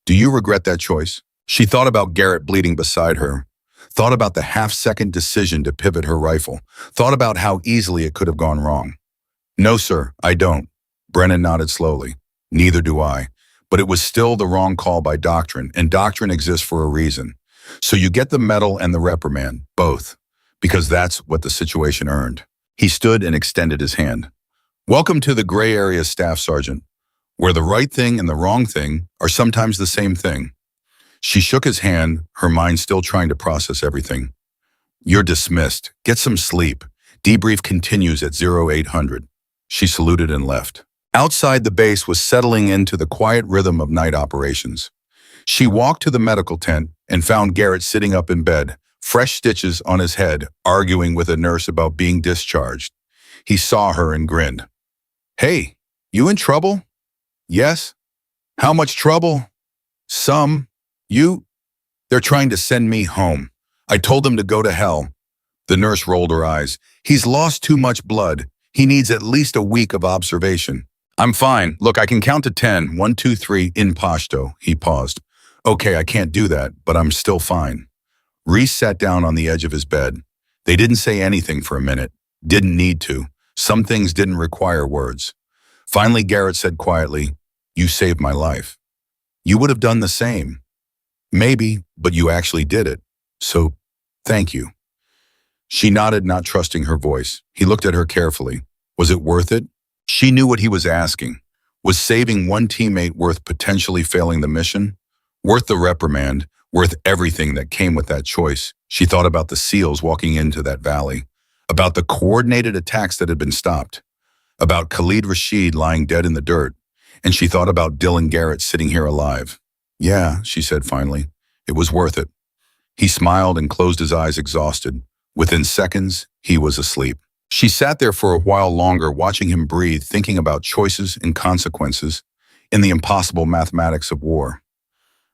Do you regret that choice? She thought about Garrett bleeding beside her, thought about the half-second decision to pivot her rifle, thought about how easily it could have gone wrong. No, sir, I don't. Brennan nodded slowly. Neither do I. But it was still the wrong call by doctrine, and doctrine exists for a reason. So you get the medal and the reprimand, both, because that's what the situation earned. He stood and extended his hand. Welcome to the gray area, Staff Sergeant, where the right thing and the wrong thing are sometimes the same thing. She shook his hand, her mind still trying to process everything. You're dismissed. Get some sleep. Debrief continues at 0800. She saluted and left. Outside, the base was settling into the quiet rhythm of night operations. She walked to the medical tent and found Garrett sitting up in bed, fresh stitches on his head, arguing with a nurse about being discharged. He saw her and grinned. Hey, you in trouble? Yes. How much trouble? Some. They're trying to send me home. I told them to go to hell. The nurse rolled her eyes. He's lost too much blood. He needs at least a week of observation. I'm fine. Look, I can count to 10. 1, 2, 3 in Pashto. He paused. Okay, I can't do that, but I'm still fine. Reese sat down on the edge of his bed. They didn't say anything for a minute. Didn't need to. Some things didn't require words. Finally, Garrett said quietly, You saved my life. You would have done the same. Maybe, but you actually did it. So, thank you. She nodded, not trusting her voice. He looked at her carefully. Was it worth it? She knew what he was asking. Was saving one teammate worth potentially failing the mission? Worth the reprimand? Worth everything that came with that choice? She thought about the SEALs walking into that valley, about the coordinated attacks that had been stopped, about Khalid Rashid lying dead in the dirt, and she thought about Dylan Garrett sitting here alive. Yeah, she said finally, it was worth it. He smiled and closed his eyes, exhausted. Within seconds, he was asleep. She sat there for a while longer, watching him breathe, thinking about choices and consequences in the impossible mathematics of war.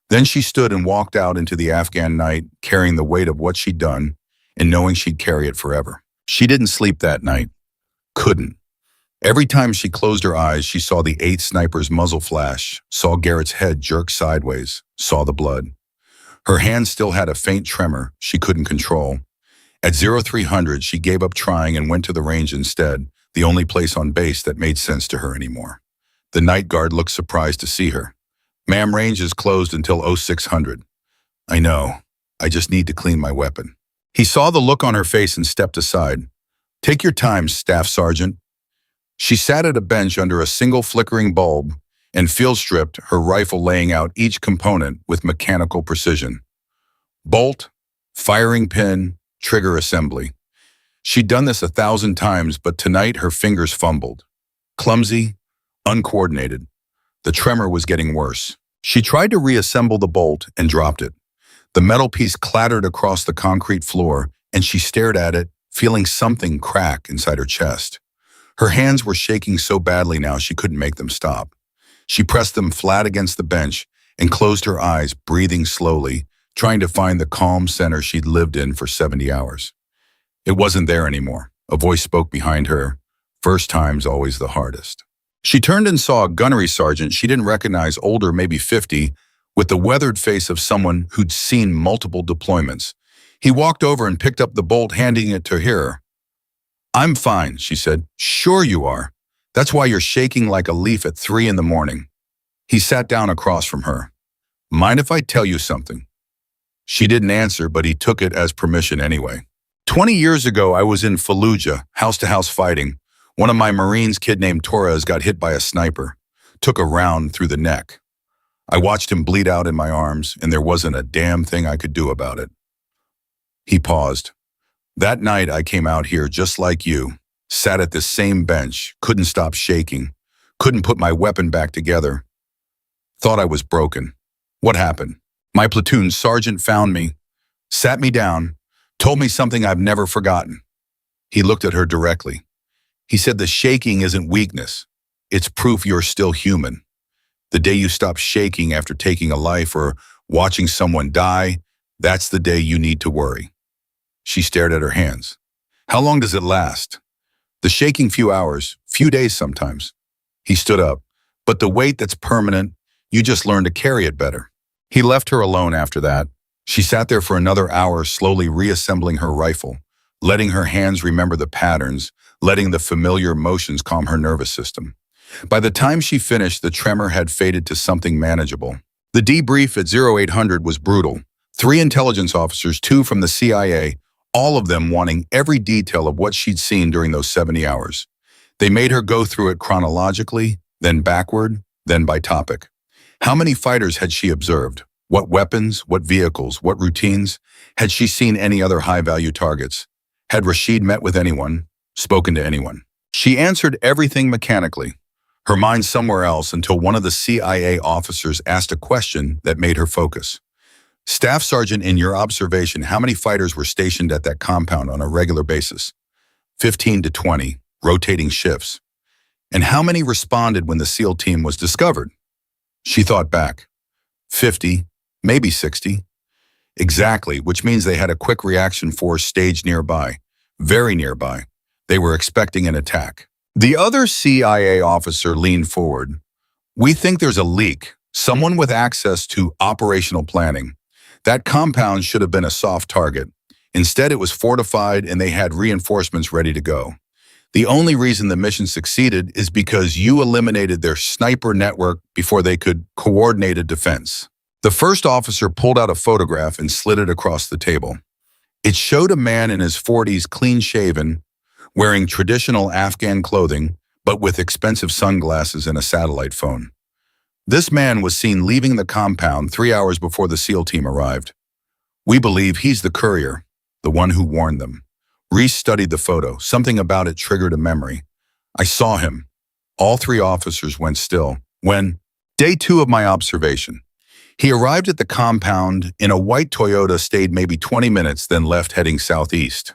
Then she stood and walked out into the Afghan night, carrying the weight of what she'd done and knowing she'd carry it forever. She didn't sleep that night. Couldn't. Every time she closed her eyes, she saw the 8th sniper's muzzle flash, saw Garrett's head jerk sideways, saw the blood. Her hand still had a faint tremor she couldn't control. At 0300, she gave up trying and went to the range instead, the only place on base that made sense to her anymore. The night guard looked surprised to see her. Ma'am, range is closed until 0600. I know. I just need to clean my weapon. He saw the look on her face and stepped aside. Take your time, Staff Sergeant. She sat at a bench under a single flickering bulb and field stripped, her rifle laying out each component with mechanical precision. Bolt, firing pin, trigger assembly. She'd done this 1,000 times, but tonight her fingers fumbled. Clumsy, uncoordinated. The tremor was getting worse. She tried to reassemble the bolt and dropped it. The metal piece clattered across the concrete floor, and she stared at it, feeling something crack inside her chest. Her hands were shaking so badly now she couldn't make them stop. She pressed them flat against the bench and closed her eyes, breathing slowly, trying to find the calm center she'd lived in for 70 hours. It wasn't there anymore. A voice spoke behind her. First time's always the hardest. She turned and saw a gunnery sergeant she didn't recognize, older, maybe 50, with the weathered face of someone who'd seen multiple deployments. He walked over and picked up the bolt, handing it to her. "I'm fine," she said. "Sure you are. That's why you're shaking like a leaf at 3 in the morning." He sat down across from her. "Mind if I tell you something?" She didn't answer, but he took it as permission anyway. 20 years ago, I was in Fallujah, house-to-house fighting. One of my Marines, kid named Torres, got hit by a sniper. Took a round through the neck. I watched him bleed out in my arms, and there wasn't a damn thing I could do about it. He paused. That night, I came out here just like you, sat at this same bench, couldn't stop shaking, couldn't put my weapon back together. Thought I was broken. What happened? My platoon sergeant found me, sat me down, told me something I've never forgotten. He looked at her directly. He said the shaking isn't weakness. It's proof you're still human. The day you stop shaking after taking a life or watching someone die, that's the day you need to worry. She stared at her hands. How long does it last? The shaking, few hours, few days sometimes. He stood up. But the weight that's permanent, you just learn to carry it better. He left her alone after that. She sat there for another hour, slowly reassembling her rifle, letting her hands remember the patterns, letting the familiar motions calm her nervous system. By the time she finished, the tremor had faded to something manageable. The debrief at 0800 was brutal. 3 intelligence officers, 2 from the CIA, all of them wanting every detail of what she'd seen during those 70 hours. They made her go through it chronologically, then backward, then by topic. How many fighters had she observed? What weapons, what vehicles, what routines? Had she seen any other high-value targets? Had Rashid met with anyone, spoken to anyone? She answered everything mechanically, her mind somewhere else, until one of the CIA officers asked a question that made her focus. "Staff Sergeant, in your observation, how many fighters were stationed at that compound on a regular basis?" 15 to 20, rotating shifts. "And how many responded when the SEAL team was discovered?" She thought back. 50, maybe 60. Exactly, which means they had a quick reaction force staged nearby, very nearby. They were expecting an attack. The other CIA officer leaned forward. "We think there's a leak, someone with access to operational planning. That compound should have been a soft target. Instead, it was fortified and they had reinforcements ready to go. The only reason the mission succeeded is because you eliminated their sniper network before they could coordinate a defense." The first officer pulled out a photograph and slid it across the table. It showed a man in his 40s, clean-shaven, wearing traditional Afghan clothing, but with expensive sunglasses and a satellite phone. This man was seen leaving the compound 3 hours before the SEAL team arrived. "We believe he's the courier, the one who warned them." Reese studied the photo. Something about it triggered a memory. "I saw him." All 3 officers went still. When? Day 2 of my observation. He arrived at the compound in a white Toyota, stayed maybe 20 minutes, then left heading southeast.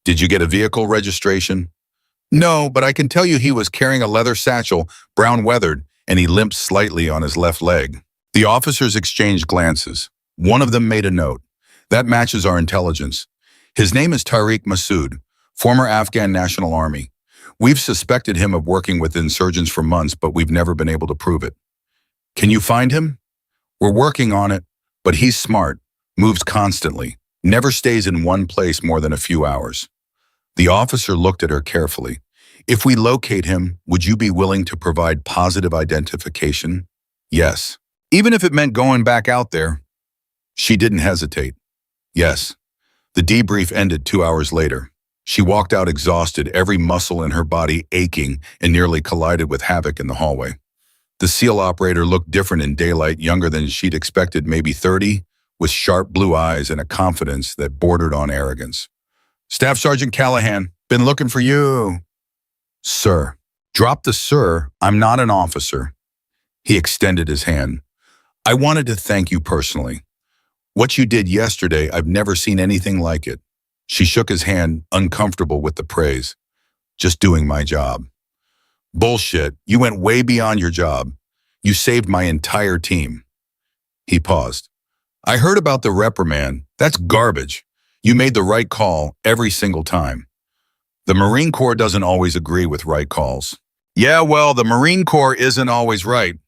"Did you get a vehicle registration?" "No, but I can tell you he was carrying a leather satchel, brown weathered, and he limped slightly on his left leg." The officers exchanged glances. One of them made a note. "That matches our intelligence. His name is Tariq Massoud, former Afghan National Army. We've suspected him of working with insurgents for months, but we've never been able to prove it." "Can you find him?" "We're working on it, but he's smart, moves constantly, never stays in one place more than a few hours." The officer looked at her carefully. "If we locate him, would you be willing to provide positive identification?" "Yes." "Even if it meant going back out there?" She didn't hesitate. "Yes." The debrief ended 2 hours later. She walked out exhausted, every muscle in her body aching, and nearly collided with Havoc in the hallway. The SEAL operator looked different in daylight, younger than she'd expected, maybe 30, with sharp blue eyes and a confidence that bordered on arrogance. "Staff Sergeant Callahan, been looking for you." "Sir." "Drop the sir. I'm not an officer." He extended his hand. "I wanted to thank you personally. What you did yesterday, I've never seen anything like it." She shook his hand, uncomfortable with the praise. "Just doing my job." "Bullshit. You went way beyond your job. You saved my entire team." He paused. "I heard about the reprimand. That's garbage. You made the right call every single time." "The Marine Corps doesn't always agree with right calls." "Yeah, well, the Marine Corps isn't always right."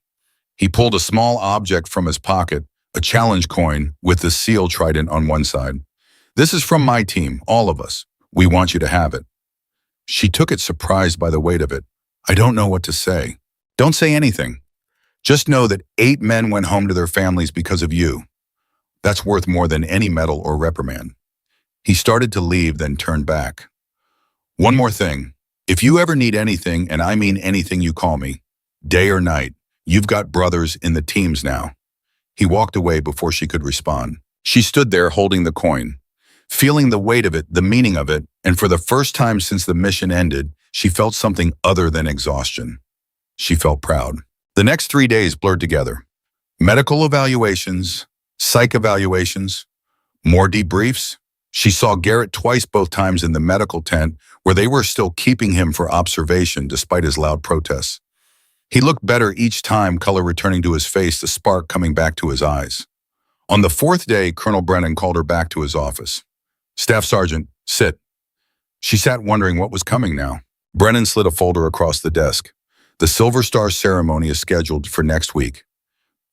He pulled a small object from his pocket, a challenge coin with the SEAL trident on one side. "This is from my team, all of us. We want you to have it." She took it, surprised by the weight of it. "I don't know what to say." "Don't say anything. Just know that 8 men went home to their families because of you. That's worth more than any medal or reprimand." He started to leave, then turned back. "One more thing. If you ever need anything, and I mean anything, you call me. Day or night. You've got brothers in the teams now." He walked away before she could respond. She stood there holding the coin, feeling the weight of it, the meaning of it, and for the first time since the mission ended, she felt something other than exhaustion. She felt proud. The next 3 days blurred together. Medical evaluations, psych evaluations, more debriefs. She saw Garrett twice, both times in the medical tent, where they were still keeping him for observation despite his loud protests. He looked better each time, color returning to his face, the spark coming back to his eyes. On the 4th day, Colonel Brennan called her back to his office. "Staff Sergeant, sit." She sat, wondering what was coming now. Brennan slid a folder across the desk. "The Silver Star ceremony is scheduled for next week.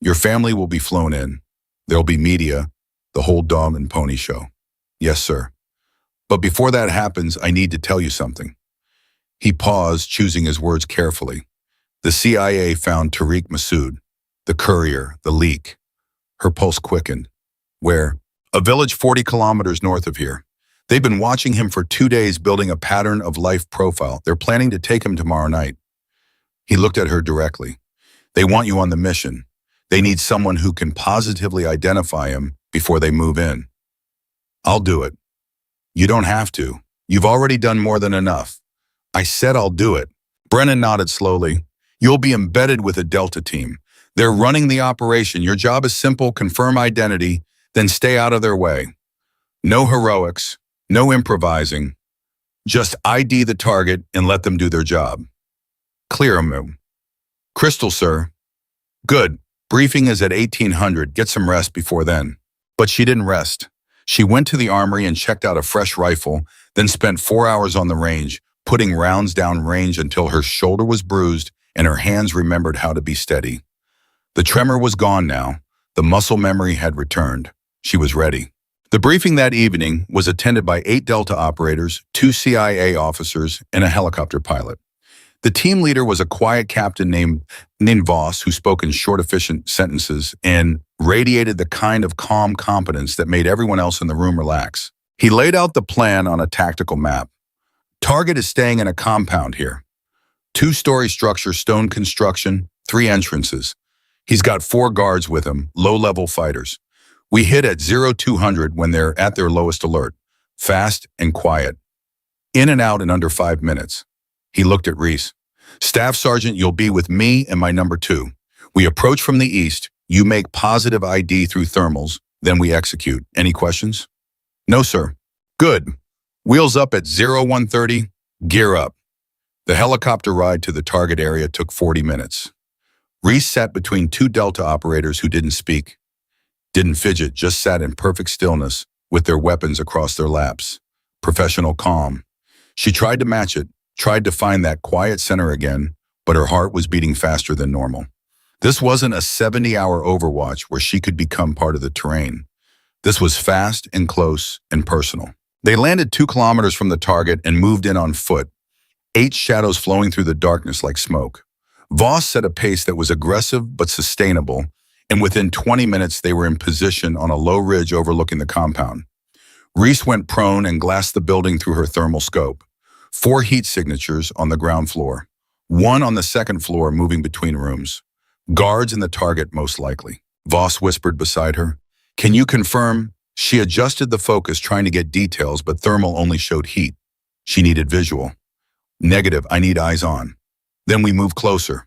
Your family will be flown in. There'll be media, the whole dog and pony show." "Yes, sir. But before that happens, I need to tell you something." He paused, choosing his words carefully. "The CIA found Tariq Massoud, the courier, the leak." Her pulse quickened. "Where?" "A village 40 kilometers north of here. They've been watching him for 2 days, building a pattern of life profile. They're planning to take him tomorrow night." He looked at her directly. "They want you on the mission. They need someone who can positively identify him before they move in." "I'll do it." "You don't have to. You've already done more than enough." "I said I'll do it." Brennan nodded slowly. "You'll be embedded with a Delta team. They're running the operation. Your job is simple: confirm identity, then stay out of their way. No heroics, no improvising. Just ID the target and let them do their job." "Clear 'em." "Crystal, sir." "Good. Briefing is at 1800. Get some rest before then." But she didn't rest. She went to the armory and checked out a fresh rifle, then spent 4 hours on the range, putting rounds down range until her shoulder was bruised and her hands remembered how to be steady. The tremor was gone now. The muscle memory had returned. She was ready. The briefing that evening was attended by 8 Delta operators, 2 CIA officers, and a helicopter pilot. The team leader was a quiet captain named Voss, who spoke in short, efficient sentences and radiated the kind of calm competence that made everyone else in the room relax. He laid out the plan on a tactical map. "Target is staying in a compound here. 2-story structure, stone construction, 3 entrances. He's got 4 guards with him, low-level fighters. We hit at 0200 when they're at their lowest alert. Fast and quiet. In and out in under 5 minutes." He looked at Reese. "Staff Sergeant, you'll be with me and my number 2. We approach from the east. You make positive ID through thermals, then we execute. Any questions?" "No, sir." "Good. Wheels up at 0130. Gear up." The helicopter ride to the target area took 40 minutes. Reese sat between 2 Delta operators who didn't speak, didn't fidget, just sat in perfect stillness with their weapons across their laps. Professional calm. She tried to match it, tried to find that quiet center again, but her heart was beating faster than normal. This wasn't a 70-hour overwatch where she could become part of the terrain. This was fast and close and personal. They landed 2 kilometers from the target and moved in on foot, 8 shadows flowing through the darkness like smoke. Voss set a pace that was aggressive but sustainable, and within 20 minutes they were in position on a low ridge overlooking the compound. Reese went prone and glassed the building through her thermal scope. 4 heat signatures on the ground floor. 1 on the second floor moving between rooms. Guards in the target most likely. Voss whispered beside her. Can you confirm? She adjusted the focus trying to get details, but thermal only showed heat. She needed visual. Negative, I need eyes on. Then we moved closer.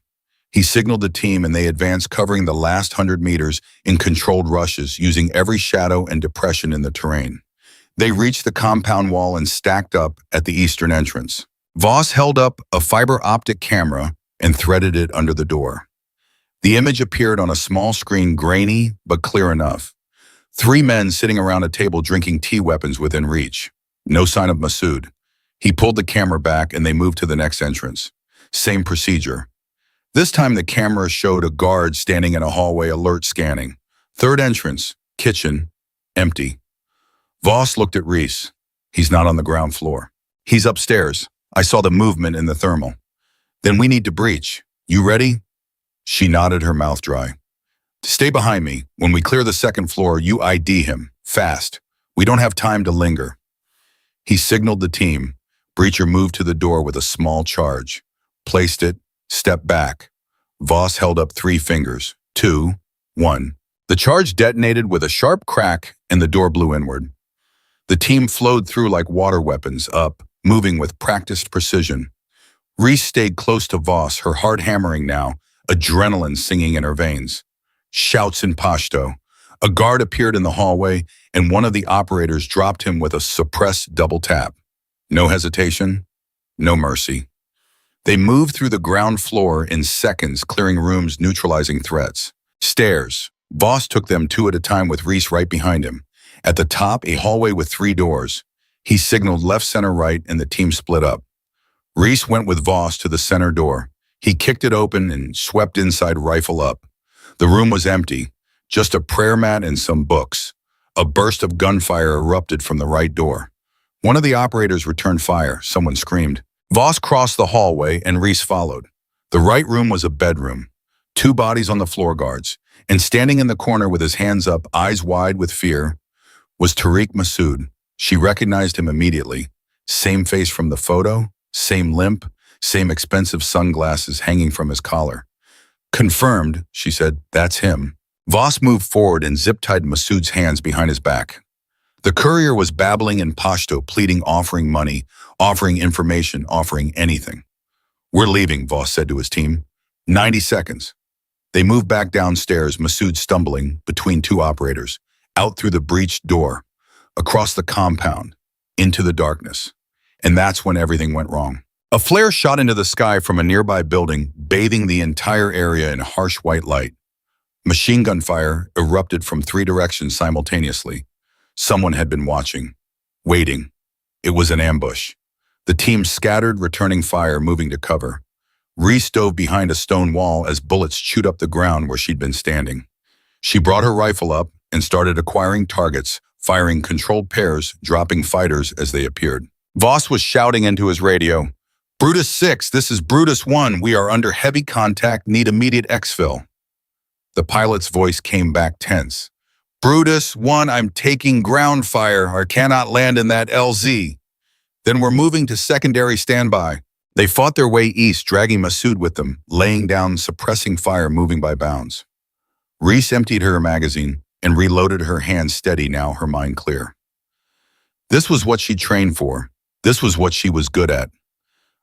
He signaled the team and they advanced, covering the last 100 meters in controlled rushes, using every shadow and depression in the terrain. They reached the compound wall and stacked up at the eastern entrance. Voss held up a fiber optic camera and threaded it under the door. The image appeared on a small screen, grainy but clear enough. 3 men sitting around a table drinking tea, weapons within reach. No sign of Masood. He pulled the camera back and they moved to the next entrance. Same procedure. This time the camera showed a guard standing in a hallway, alert, scanning. Third entrance, kitchen, empty. Voss looked at Reese. He's not on the ground floor. He's upstairs. I saw the movement in the thermal. Then we need to breach. You ready? She nodded, her mouth dry. Stay behind me. When we clear the second floor, you ID him. Fast. We don't have time to linger. He signaled the team. Breacher moved to the door with a small charge. Placed it. Stepped back. Voss held up 3 fingers. 2, 1. The charge detonated with a sharp crack and the door blew inward. The team flowed through like water weapons, up, moving with practiced precision. Reese stayed close to Voss, her heart hammering now, adrenaline singing in her veins. Shouts in Pashto. A guard appeared in the hallway, and one of the operators dropped him with a suppressed double tap. No hesitation, no mercy. They moved through the ground floor in seconds, clearing rooms, neutralizing threats. Stairs. Voss took them 2 at a time with Reese right behind him. At the top, a hallway with 3 doors. He signaled left, center, right, and the team split up. Reese went with Voss to the center door. He kicked it open and swept inside, rifle up. The room was empty, just a prayer mat and some books. A burst of gunfire erupted from the right door. One of the operators returned fire. Someone screamed. Voss crossed the hallway and Reese followed. The right room was a bedroom. 2 bodies on the floor guards. And standing in the corner with his hands up, eyes wide with fear, was Tariq Masood. She recognized him immediately. Same face from the photo, same limp, same expensive sunglasses hanging from his collar. Confirmed, she said, that's him. Voss moved forward and zip-tied Masood's hands behind his back. The courier was babbling in Pashto, pleading, offering money, offering information, offering anything. We're leaving, Voss said to his team. 90 seconds. They moved back downstairs, Masood stumbling between 2 operators, out through the breached door, across the compound, into the darkness. And that's when everything went wrong. A flare shot into the sky from a nearby building, bathing the entire area in harsh white light. Machine gun fire erupted from 3 directions simultaneously. Someone had been watching, waiting. It was an ambush. The team scattered, returning fire, moving to cover. Reese dove behind a stone wall as bullets chewed up the ground where she'd been standing. She brought her rifle up and started acquiring targets, firing controlled pairs, dropping fighters as they appeared. Voss was shouting into his radio, Brutus 6, this is Brutus 1, we are under heavy contact, need immediate exfil. The pilot's voice came back tense. Brutus 1, I'm taking ground fire, I cannot land in that LZ. Then we're moving to secondary standby. They fought their way east, dragging Masood with them, laying down, suppressing fire, moving by bounds. Reese emptied her magazine and reloaded, her hands steady now, her mind clear. This was what she trained for. This was what she was good at.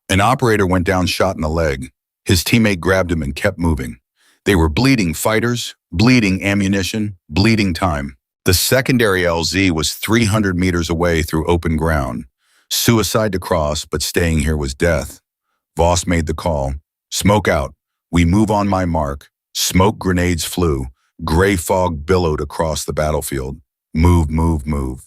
An operator went down, shot in the leg. His teammate grabbed him and kept moving. They were bleeding fighters, bleeding ammunition, bleeding time. The secondary LZ was 300 meters away through open ground. Suicide to cross, but staying here was death. Voss made the call. Smoke out. We move on my mark. Smoke grenades flew. Gray fog billowed across the battlefield. Move, move, move.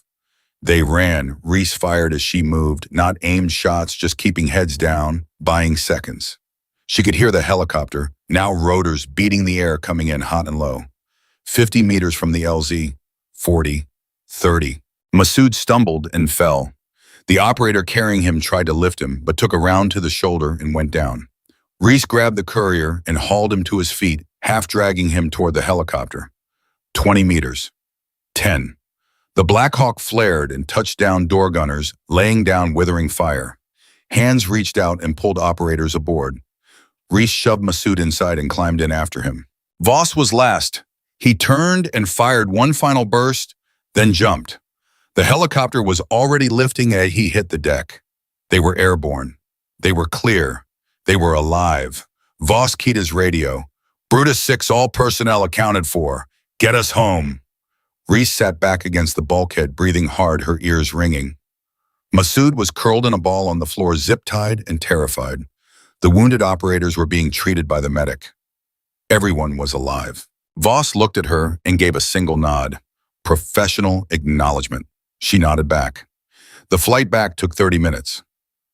They ran. Reese fired as she moved, not aimed shots, just keeping heads down, buying seconds. She could hear the helicopter, now rotors beating the air, coming in hot and low. 50 meters from the LZ, 40, 30. Masood stumbled and fell. The operator carrying him tried to lift him, but took a round to the shoulder and went down. Reese grabbed the courier and hauled him to his feet, half dragging him toward the helicopter. 20 meters. 10. The Black Hawk flared and touched down door gunners, laying down withering fire. Hands reached out and pulled operators aboard. Reese shoved Masood inside and climbed in after him. Voss was last. He turned and fired one final burst, then jumped. The helicopter was already lifting as he hit the deck. They were airborne. They were clear. They were alive. Voss keyed his radio. Brutus 6, all personnel accounted for. Get us home. Reese sat back against the bulkhead, breathing hard, her ears ringing. Masood was curled in a ball on the floor, zip-tied and terrified. The wounded operators were being treated by the medic. Everyone was alive. Voss looked at her and gave a single nod. Professional acknowledgement. She nodded back. The flight back took 30 minutes.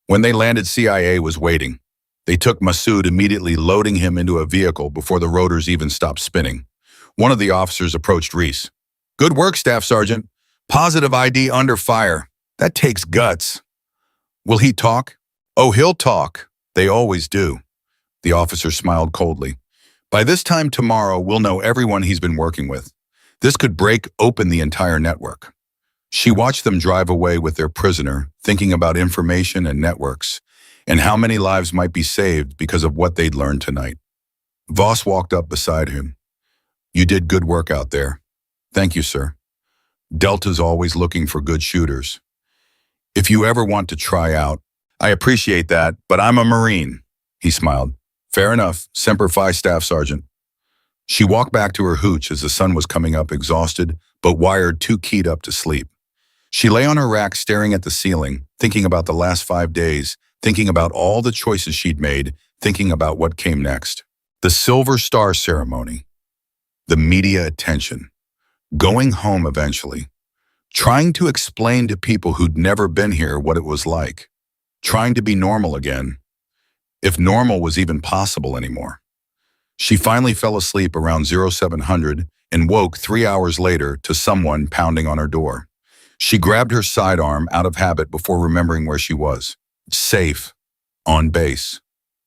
When they landed, CIA was waiting. They took Masood, immediately loading him into a vehicle before the rotors even stopped spinning. One of the officers approached Reese. Good work, Staff Sergeant. Positive ID under fire. That takes guts. Will he talk? Oh, he'll talk. They always do. The officer smiled coldly. By this time tomorrow, we'll know everyone he's been working with. This could break open the entire network. She watched them drive away with their prisoner, thinking about information and networks, and how many lives might be saved because of what they'd learned tonight. Voss walked up beside him. You did good work out there. Thank you, sir. Delta's always looking for good shooters. If you ever want to try out, I appreciate that, but I'm a Marine. He smiled. Fair enough, Semper Fi, Staff Sergeant. She walked back to her hooch as the sun was coming up, exhausted, but wired, too keyed up to sleep. She lay on her rack staring at the ceiling, thinking about the last 5 days, thinking about all the choices she'd made, thinking about what came next. The Silver Star ceremony. The media attention. Going home eventually. Trying to explain to people who'd never been here what it was like. Trying to be normal again. If normal was even possible anymore. She finally fell asleep around 0700 and woke 3 hours later to someone pounding on her door. She grabbed her sidearm out of habit before remembering where she was. Safe. On base.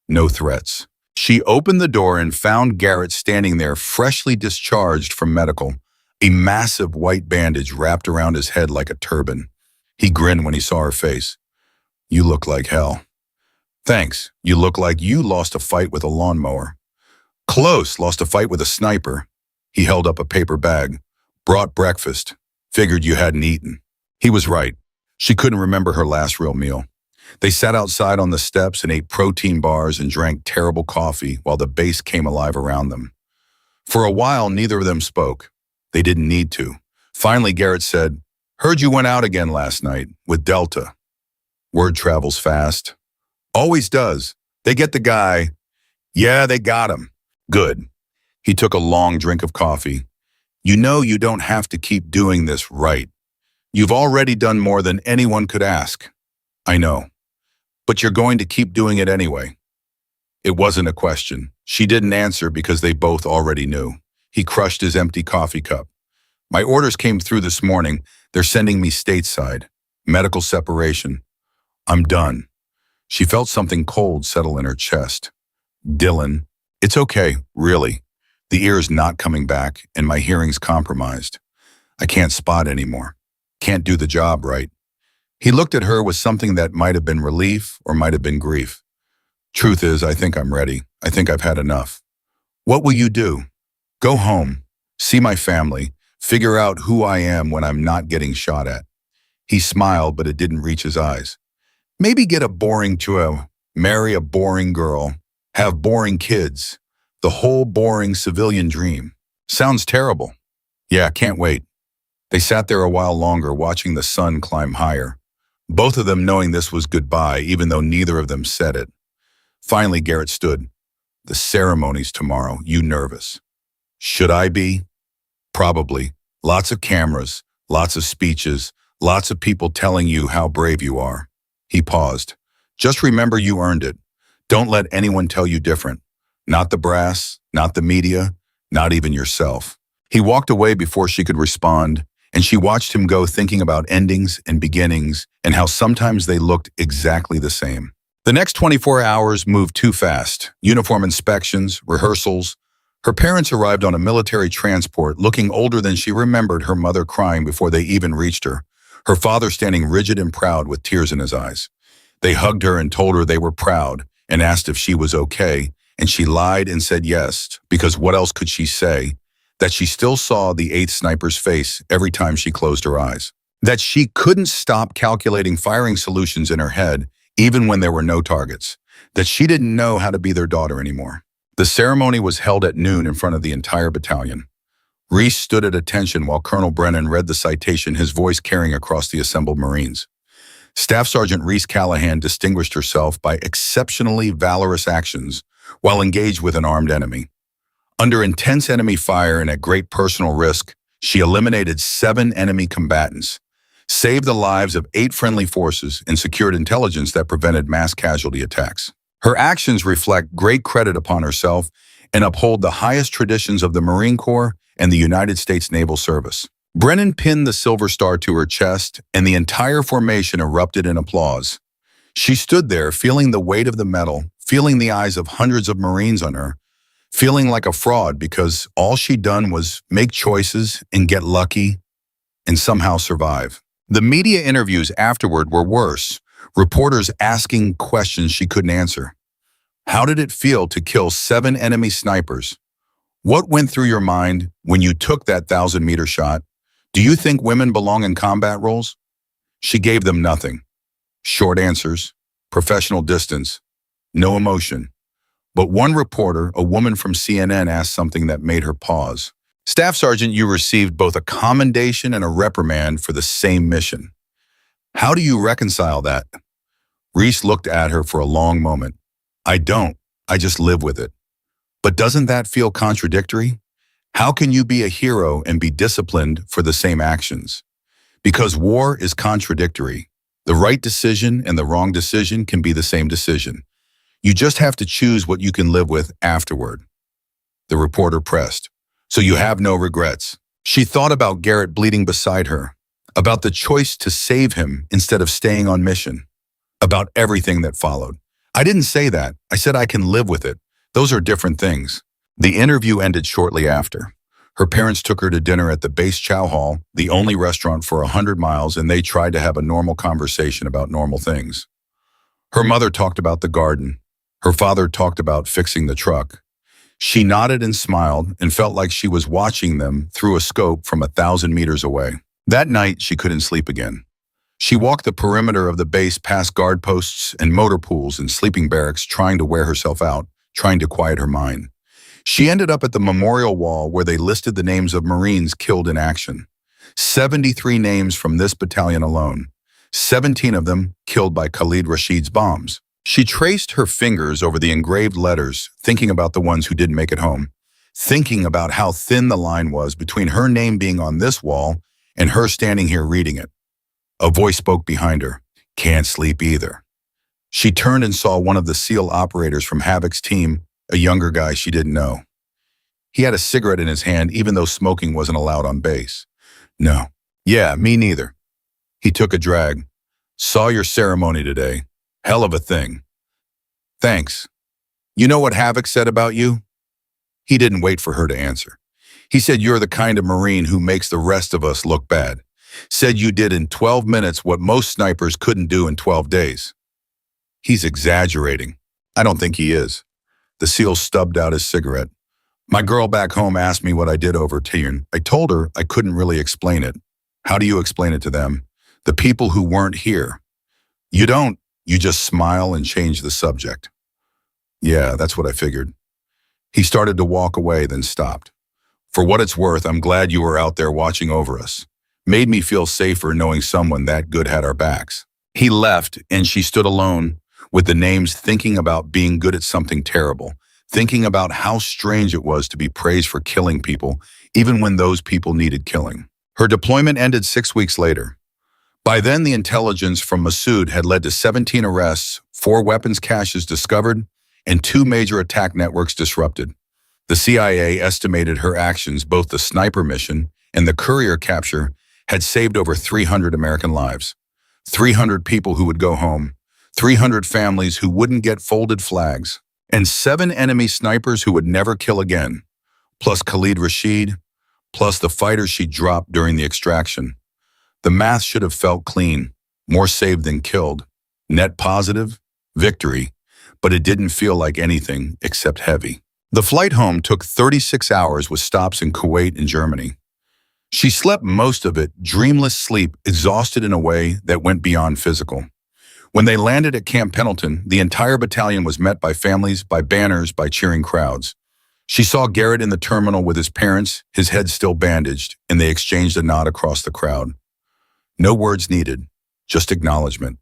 No threats. She opened the door and found Garrett standing there, freshly discharged from medical. A massive white bandage wrapped around his head like a turban. He grinned when he saw her face. You look like hell. Thanks. You look like you lost a fight with a lawnmower. Close, lost a fight with a sniper. He held up a paper bag. Brought breakfast. Figured you hadn't eaten. He was right. She couldn't remember her last real meal. They sat outside on the steps and ate protein bars and drank terrible coffee while the base came alive around them. For a while, neither of them spoke. They didn't need to. Finally, Garrett said, Heard you went out again last night with Delta. Word travels fast. Always does. They get the guy. Yeah, they got him. Good. He took a long drink of coffee. You know you don't have to keep doing this, right? You've already done more than anyone could ask. I know. But you're going to keep doing it anyway. It wasn't a question. She didn't answer because they both already knew. He crushed his empty coffee cup. My orders came through this morning. They're sending me stateside. Medical separation. I'm done. She felt something cold settle in her chest. Dylan, it's okay, really. The ear's not coming back, and my hearing's compromised. I can't spot anymore. Can't do the job right. He looked at her with something that might have been relief or might have been grief. Truth is, I think I'm ready. I think I've had enough. What will you do? Go home, see my family, figure out who I am when I'm not getting shot at. He smiled, but it didn't reach his eyes. Maybe get a boring job, marry a boring girl, have boring kids, the whole boring civilian dream. Sounds terrible. Yeah, can't wait. They sat there a while longer, watching the sun climb higher. Both of them knowing this was goodbye, even though neither of them said it. Finally, Garrett stood. The ceremony's tomorrow. You nervous? Should I be? Probably. Lots of cameras, lots of speeches, lots of people telling you how brave you are. He paused. Just remember you earned it. Don't let anyone tell you different. Not the brass, not the media, not even yourself. He walked away before she could respond, and she watched him go, thinking about endings and beginnings and how sometimes they looked exactly the same. The next 24 hours moved too fast. Uniform inspections, rehearsals, Her parents arrived on a military transport looking older than she remembered, her mother crying before they even reached her father standing rigid and proud with tears in his eyes. They hugged her and told her they were proud and asked if she was okay, and she lied and said yes, because what else could she say? That she still saw the 8th sniper's face every time she closed her eyes. That she couldn't stop calculating firing solutions in her head, even when there were no targets. That she didn't know how to be their daughter anymore. The ceremony was held at noon in front of the entire battalion. Reese stood at attention while Colonel Brennan read the citation, his voice carrying across the assembled Marines. Staff Sergeant Reese Callahan distinguished herself by exceptionally valorous actions while engaged with an armed enemy. Under intense enemy fire and at great personal risk, she eliminated 7 enemy combatants, saved the lives of 8 friendly forces, and secured intelligence that prevented mass casualty attacks. Her actions reflect great credit upon herself and uphold the highest traditions of the Marine Corps and the United States Naval Service. Brennan pinned the Silver Star to her chest, and the entire formation erupted in applause. She stood there, feeling the weight of the medal, feeling the eyes of hundreds of Marines on her, feeling like a fraud because all she'd done was make choices and get lucky and somehow survive. The media interviews afterward were worse, reporters asking questions she couldn't answer. How did it feel to kill 7 enemy snipers? What went through your mind when you took that 1,000-meter shot? Do you think women belong in combat roles? She gave them nothing. Short answers, professional distance, no emotion. But one reporter, a woman from CNN, asked something that made her pause. Staff Sergeant, you received both a commendation and a reprimand for the same mission. How do you reconcile that? Reese looked at her for a long moment. I don't. I just live with it. But doesn't that feel contradictory? How can you be a hero and be disciplined for the same actions? Because war is contradictory. The right decision and the wrong decision can be the same decision. You just have to choose what you can live with afterward. The reporter pressed. So you have no regrets. She thought about Garrett bleeding beside her, about the choice to save him instead of staying on mission, about everything that followed. I didn't say that. I said I can live with it. Those are different things. The interview ended shortly after. Her parents took her to dinner at the base chow hall, the only restaurant for 100 miles, and they tried to have a normal conversation about normal things. Her mother talked about the garden. Her father talked about fixing the truck. She nodded and smiled and felt like she was watching them through a scope from 1,000 meters away. That night, she couldn't sleep again. She walked the perimeter of the base past guard posts and motor pools and sleeping barracks, trying to wear herself out, trying to quiet her mind. She ended up at the memorial wall where they listed the names of Marines killed in action. 73 names from this battalion alone. 17 of them killed by Khalid Rashid's bombs. She traced her fingers over the engraved letters, thinking about the ones who didn't make it home, thinking about how thin the line was between her name being on this wall and her standing here reading it. A voice spoke behind her. Can't sleep either. She turned and saw one of the SEAL operators from Havoc's team, a younger guy she didn't know. He had a cigarette in his hand, even though smoking wasn't allowed on base. No. Yeah, me neither. He took a drag. Saw your ceremony today. Hell of a thing. Thanks. You know what Havoc said about you? He didn't wait for her to answer. He said you're the kind of Marine who makes the rest of us look bad. Said you did in 12 minutes what most snipers couldn't do in 12 days. He's exaggerating. I don't think he is. The SEAL stubbed out his cigarette. My girl back home asked me what I did over Tiern. I told her I couldn't really explain it. How do you explain it to them? The people who weren't here. You don't. You just smile and change the subject. Yeah, that's what I figured. He started to walk away, then stopped. For what it's worth, I'm glad you were out there watching over us. Made me feel safer knowing someone that good had our backs. He left, and she stood alone, with the names, thinking about being good at something terrible, thinking about how strange it was to be praised for killing people, even when those people needed killing. Her deployment ended 6 weeks later. By then, the intelligence from Massoud had led to 17 arrests, 4 weapons caches discovered, and 2 major attack networks disrupted. The CIA estimated her actions, both the sniper mission and the courier capture, had saved over 300 American lives. 300 people who would go home, 300 families who wouldn't get folded flags, and 7 enemy snipers who would never kill again. plus Khalid Rashid, plus the fighters she dropped during the extraction. The math should have felt clean, more saved than killed. Net positive, victory, but it didn't feel like anything except heavy. The flight home took 36 hours with stops in Kuwait and Germany. She slept most of it, dreamless sleep, exhausted in a way that went beyond physical. When they landed at Camp Pendleton, the entire battalion was met by families, by banners, by cheering crowds. She saw Garrett in the terminal with his parents, his head still bandaged, and they exchanged a nod across the crowd. No words needed, just acknowledgement.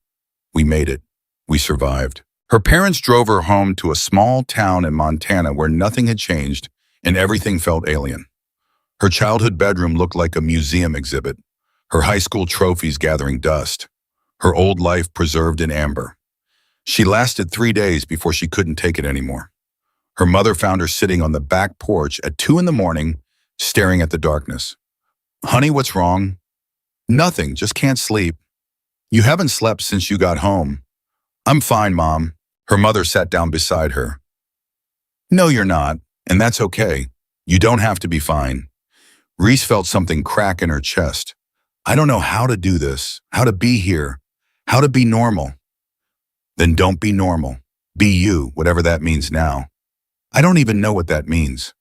We made it. We survived. Her parents drove her home to a small town in Montana where nothing had changed and everything felt alien. Her childhood bedroom looked like a museum exhibit, her high school trophies gathering dust, her old life preserved in amber. She lasted 3 days before she couldn't take it anymore. Her mother found her sitting on the back porch at 2 a.m, staring at the darkness. "Honey, what's wrong?" "Nothing, just can't sleep." "You haven't slept since you got home." "I'm fine, Mom." Her mother sat down beside her. "No, you're not, and that's okay. You don't have to be fine." Reese felt something crack in her chest. "I don't know how to do this, how to be here, how to be normal." "Then don't be normal. Be you, whatever that means now." "I don't even know what that means."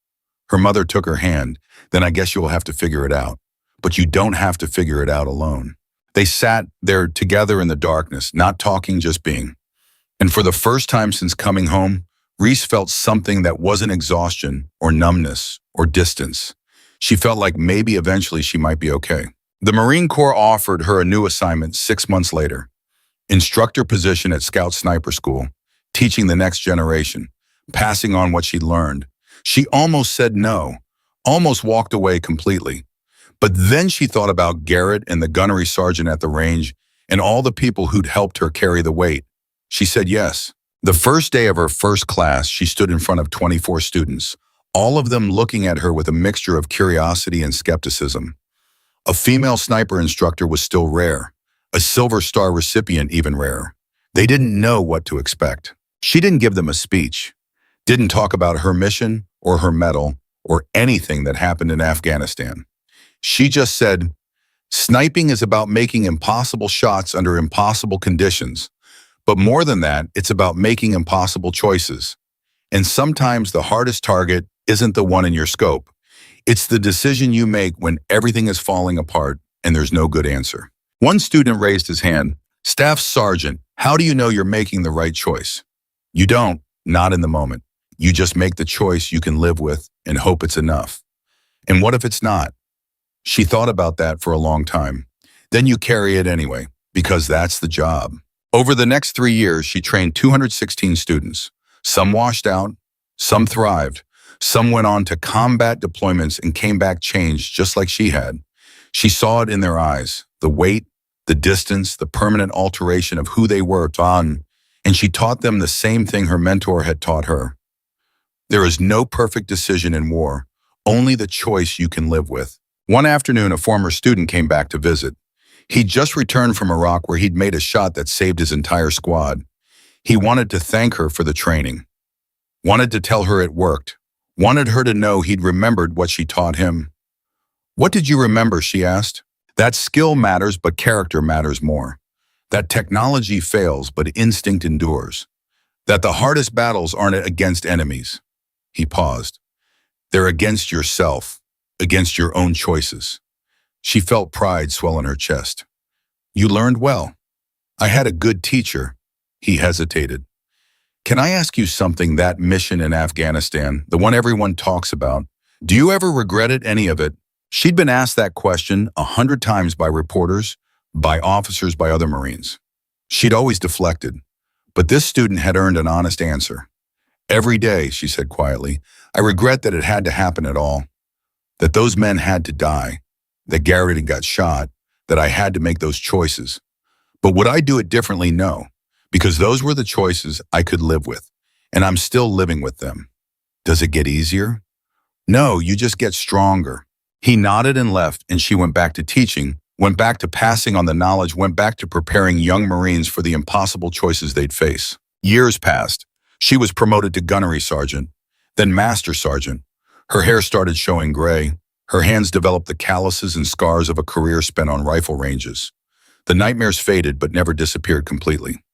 Her mother took her hand. "Then I guess you'll have to figure it out. But you don't have to figure it out alone." They sat there together in the darkness, not talking, just being. And for the first time since coming home, Reese felt something that wasn't exhaustion or numbness or distance. She felt like maybe eventually she might be okay. The Marine Corps offered her a new assignment 6 months later. Instructor position at Scout Sniper School, teaching the next generation, passing on what she'd learned. She almost said no, almost walked away completely. But then she thought about Garrett and the gunnery sergeant at the range and all the people who'd helped her carry the weight. She said yes. The first day of her first class, she stood in front of 24 students, all of them looking at her with a mixture of curiosity and skepticism. A female sniper instructor was still rare, a Silver Star recipient even rarer. They didn't know what to expect. She didn't give them a speech, didn't talk about her mission or her medal or anything that happened in Afghanistan. She just said, "Sniping is about making impossible shots under impossible conditions. But more than that, it's about making impossible choices. And sometimes the hardest target isn't the one in your scope. It's the decision you make when everything is falling apart and there's no good answer." One student raised his hand. "Staff Sergeant, how do you know you're making the right choice?" "You don't, not in the moment. You just make the choice you can live with and hope it's enough." "And what if it's not?" She thought about that for a long time. "Then you carry it anyway, because that's the job." Over the next 3 years, she trained 216 students. Some washed out, some thrived, some went on to combat deployments and came back changed just like she had. She saw it in their eyes, the weight, the distance, the permanent alteration of who they were, and she taught them the same thing her mentor had taught her. There is no perfect decision in war, only the choice you can live with. One afternoon, a former student came back to visit. He'd just returned from Iraq where he'd made a shot that saved his entire squad. He wanted to thank her for the training, wanted to tell her it worked, wanted her to know he'd remembered what she taught him. "What did you remember?" she asked. "That skill matters, but character matters more. That technology fails, but instinct endures. That the hardest battles aren't against enemies." He paused. "They're against yourself, against your own choices." She felt pride swell in her chest. "You learned well." "I had a good teacher." He hesitated. "Can I ask you something? That mission in Afghanistan, the one everyone talks about, do you ever regret it, any of it?" She'd been asked that question 100 times by reporters, by officers, by other Marines. She'd always deflected, but this student had earned an honest answer. "Every day," she said quietly, "I regret that it had to happen at all, that those men had to die, that Garrett had got shot, that I had to make those choices. But would I do it differently? No, because those were the choices I could live with, and I'm still living with them. Does it get easier? No, you just get stronger." He nodded and left, and she went back to teaching, went back to passing on the knowledge, went back to preparing young Marines for the impossible choices they'd face. Years passed. She was promoted to gunnery sergeant, then master sergeant. Her hair started showing gray. Her hands developed the calluses and scars of a career spent on rifle ranges. The nightmares faded but never disappeared completely.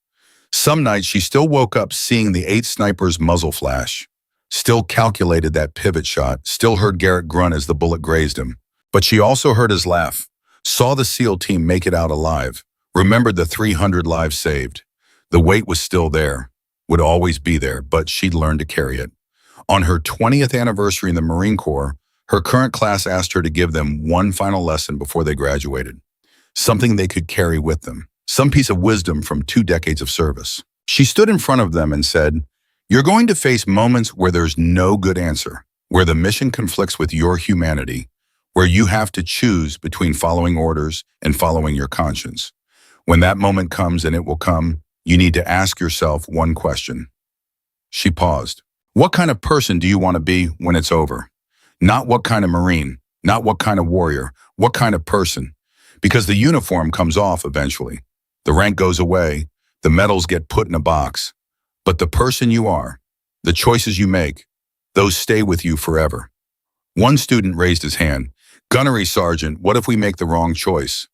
Some nights she still woke up seeing the 8 snipers' muzzle flash, still calculated that pivot shot, still heard Garrett grunt as the bullet grazed him. But she also heard his laugh, saw the SEAL team make it out alive, remembered the 300 lives saved. The weight was still there, would always be there, but she'd learned to carry it. On her 20th anniversary in the Marine Corps, her current class asked her to give them one final lesson before they graduated, something they could carry with them, some piece of wisdom from 2 decades of service. She stood in front of them and said, "You're going to face moments where there's no good answer, where the mission conflicts with your humanity, where you have to choose between following orders and following your conscience. When that moment comes, and it will come, you need to ask yourself one question." She paused. What kind of person do you want to be when it's over? Not what kind of Marine, not what kind of warrior, what kind of person? Because the uniform comes off eventually. The rank goes away, the medals get put in a box. But the person you are, the choices you make, those stay with you forever. One student raised his hand. "Gunnery Sergeant, what if we make the wrong choice?"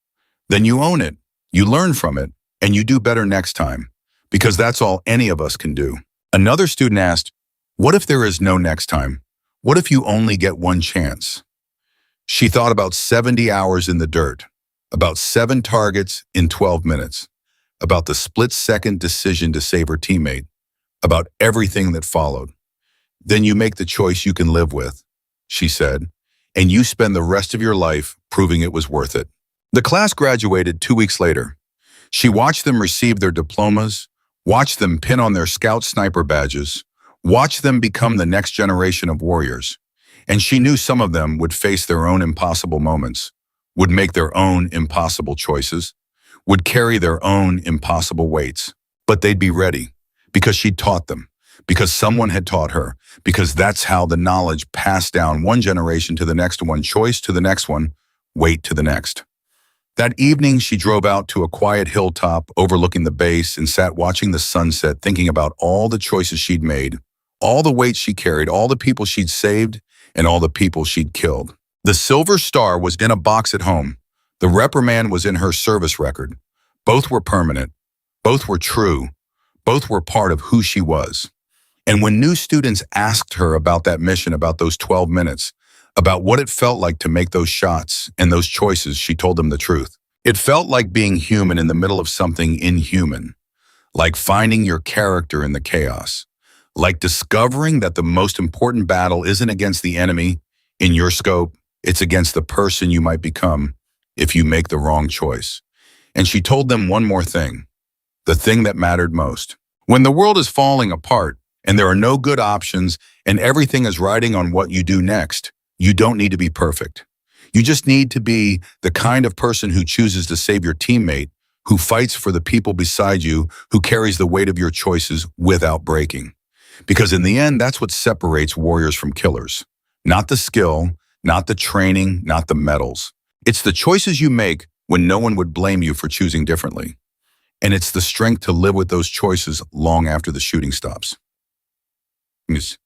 Then you own it, you learn from it, and you do better next time, because that's all any of us can do. Another student asked, "What if there is no next time? What if you only get one chance?" She thought about 70 hours in the dirt, about 7 targets in 12 minutes, about the split-second decision to save her teammate, about everything that followed. "Then you make the choice you can live with," she said, "and you spend the rest of your life proving it was worth it." The class graduated 2 weeks later. She watched them receive their diplomas, watched them pin on their scout sniper badges, watched them become the next generation of warriors. And she knew some of them would face their own impossible moments, would make their own impossible choices, would carry their own impossible weights. But they'd be ready, because she'd taught them, because someone had taught her, because that's how the knowledge passed down one generation to the next one, choice to the next one, weight to the next. That evening, she drove out to a quiet hilltop overlooking the base and sat watching the sunset, thinking about all the choices she'd made, all the weight she carried, all the people she'd saved, and all the people she'd killed. The silver star was in a box at home. The reprimand was in her service record. Both were permanent. Both were true. Both were part of who she was. And when new students asked her about that mission, about those 12 minutes, about what it felt like to make those shots and those choices, she told them the truth. It felt like being human in the middle of something inhuman, like finding your character in the chaos, like discovering that the most important battle isn't against the enemy in your scope, it's against the person you might become if you make the wrong choice. And she told them one more thing, the thing that mattered most. When the world is falling apart and there are no good options and everything is riding on what you do next, you don't need to be perfect. You just need to be the kind of person who chooses to save your teammate, who fights for the people beside you, who carries the weight of your choices without breaking. Because in the end, that's what separates warriors from killers. Not the skill, not the training, not the medals. It's the choices you make when no one would blame you for choosing differently. And it's the strength to live with those choices long after the shooting stops. Yes.